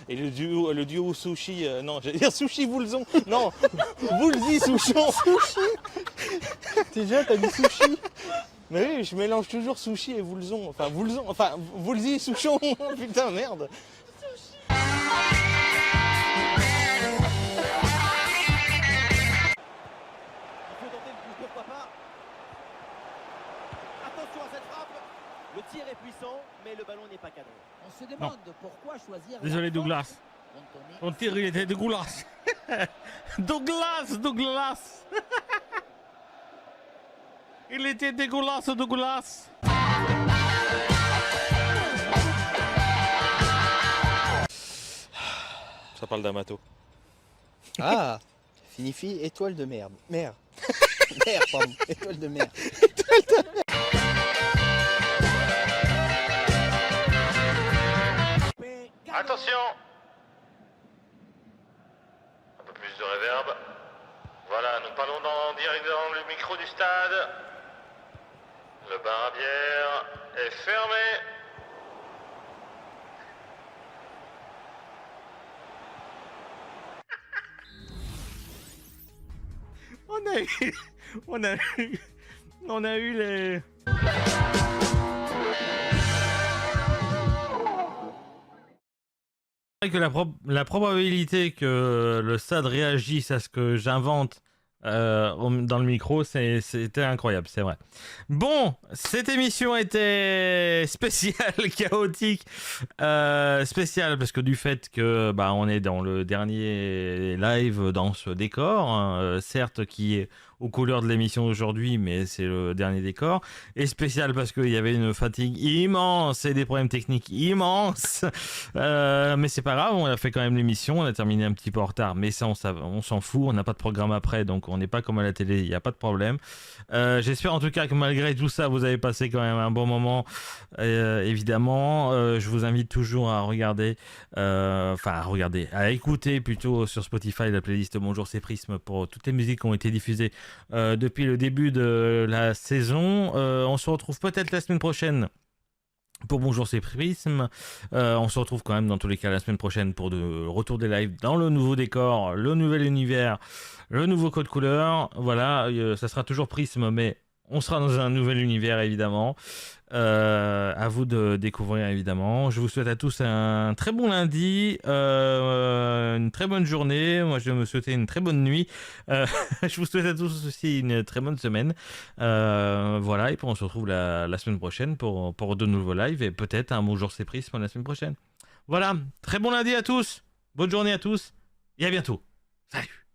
Et le duo sushi, non, j'allais dire sushi Voulzon. Non, Voulzy Souchon. Sushi. Déjà t'as dit sushi. Mais oui, je mélange toujours sushi et Voulzon. Enfin, Voulzy Souchon. Putain, merde. Attention à cette frappe. Le tir est puissant, mais le ballon n'est pas cadré. On se demande pourquoi choisir. Désolé Douglas. Ton tir il était dégueulasse. Douglas. Il était dégueulasse, Douglas. Ça parle d'Amato. Ah, signifie étoile de merde. Merde. Merde, pardon. Étoile de merde. Attention. Un peu plus de réverb. Voilà, nous parlons direct dans le micro du stade. Le bar à bière est fermé. On a eu les... Que la probabilité que le stade réagisse à ce que j'invente dans le micro, c'était incroyable, c'est vrai. Bon, cette émission était spéciale, chaotique, spéciale parce que du fait que on est dans le dernier live dans ce décor, hein, certes qui est aux couleurs de l'émission d'aujourd'hui, mais c'est le dernier décor, et spécial parce qu'il y avait une fatigue immense et des problèmes techniques immenses, mais c'est pas grave, on a fait quand même l'émission, on a terminé un petit peu en retard, mais ça on s'en fout, on n'a pas de programme après, donc on n'est pas comme à la télé, il n'y a pas de problème. J'espère en tout cas que malgré tout ça, vous avez passé quand même un bon moment, évidemment. Je vous invite toujours à regarder, à écouter plutôt sur Spotify la playlist Bonjour c'est Prisme pour toutes les musiques qui ont été diffusées depuis le début de la saison. On se retrouve peut-être la semaine prochaine pour Bonjour c'est Prisme. On se retrouve quand même dans tous les cas la semaine prochaine pour le retour des lives dans le nouveau décor, le nouvel univers, le nouveau code couleur. Voilà, ça sera toujours Prisme, mais on sera dans un nouvel univers évidemment. À vous de découvrir évidemment. Je vous souhaite à tous un très bon lundi, une très bonne journée. Moi je vais me souhaiter une très bonne nuit. Je vous souhaite à tous aussi une très bonne semaine. Voilà, et puis on se retrouve la semaine prochaine pour de nouveaux lives et peut-être un Bonjour c'est Prisme la semaine prochaine. Voilà, très bon lundi à tous, bonne journée à tous et à bientôt. Salut.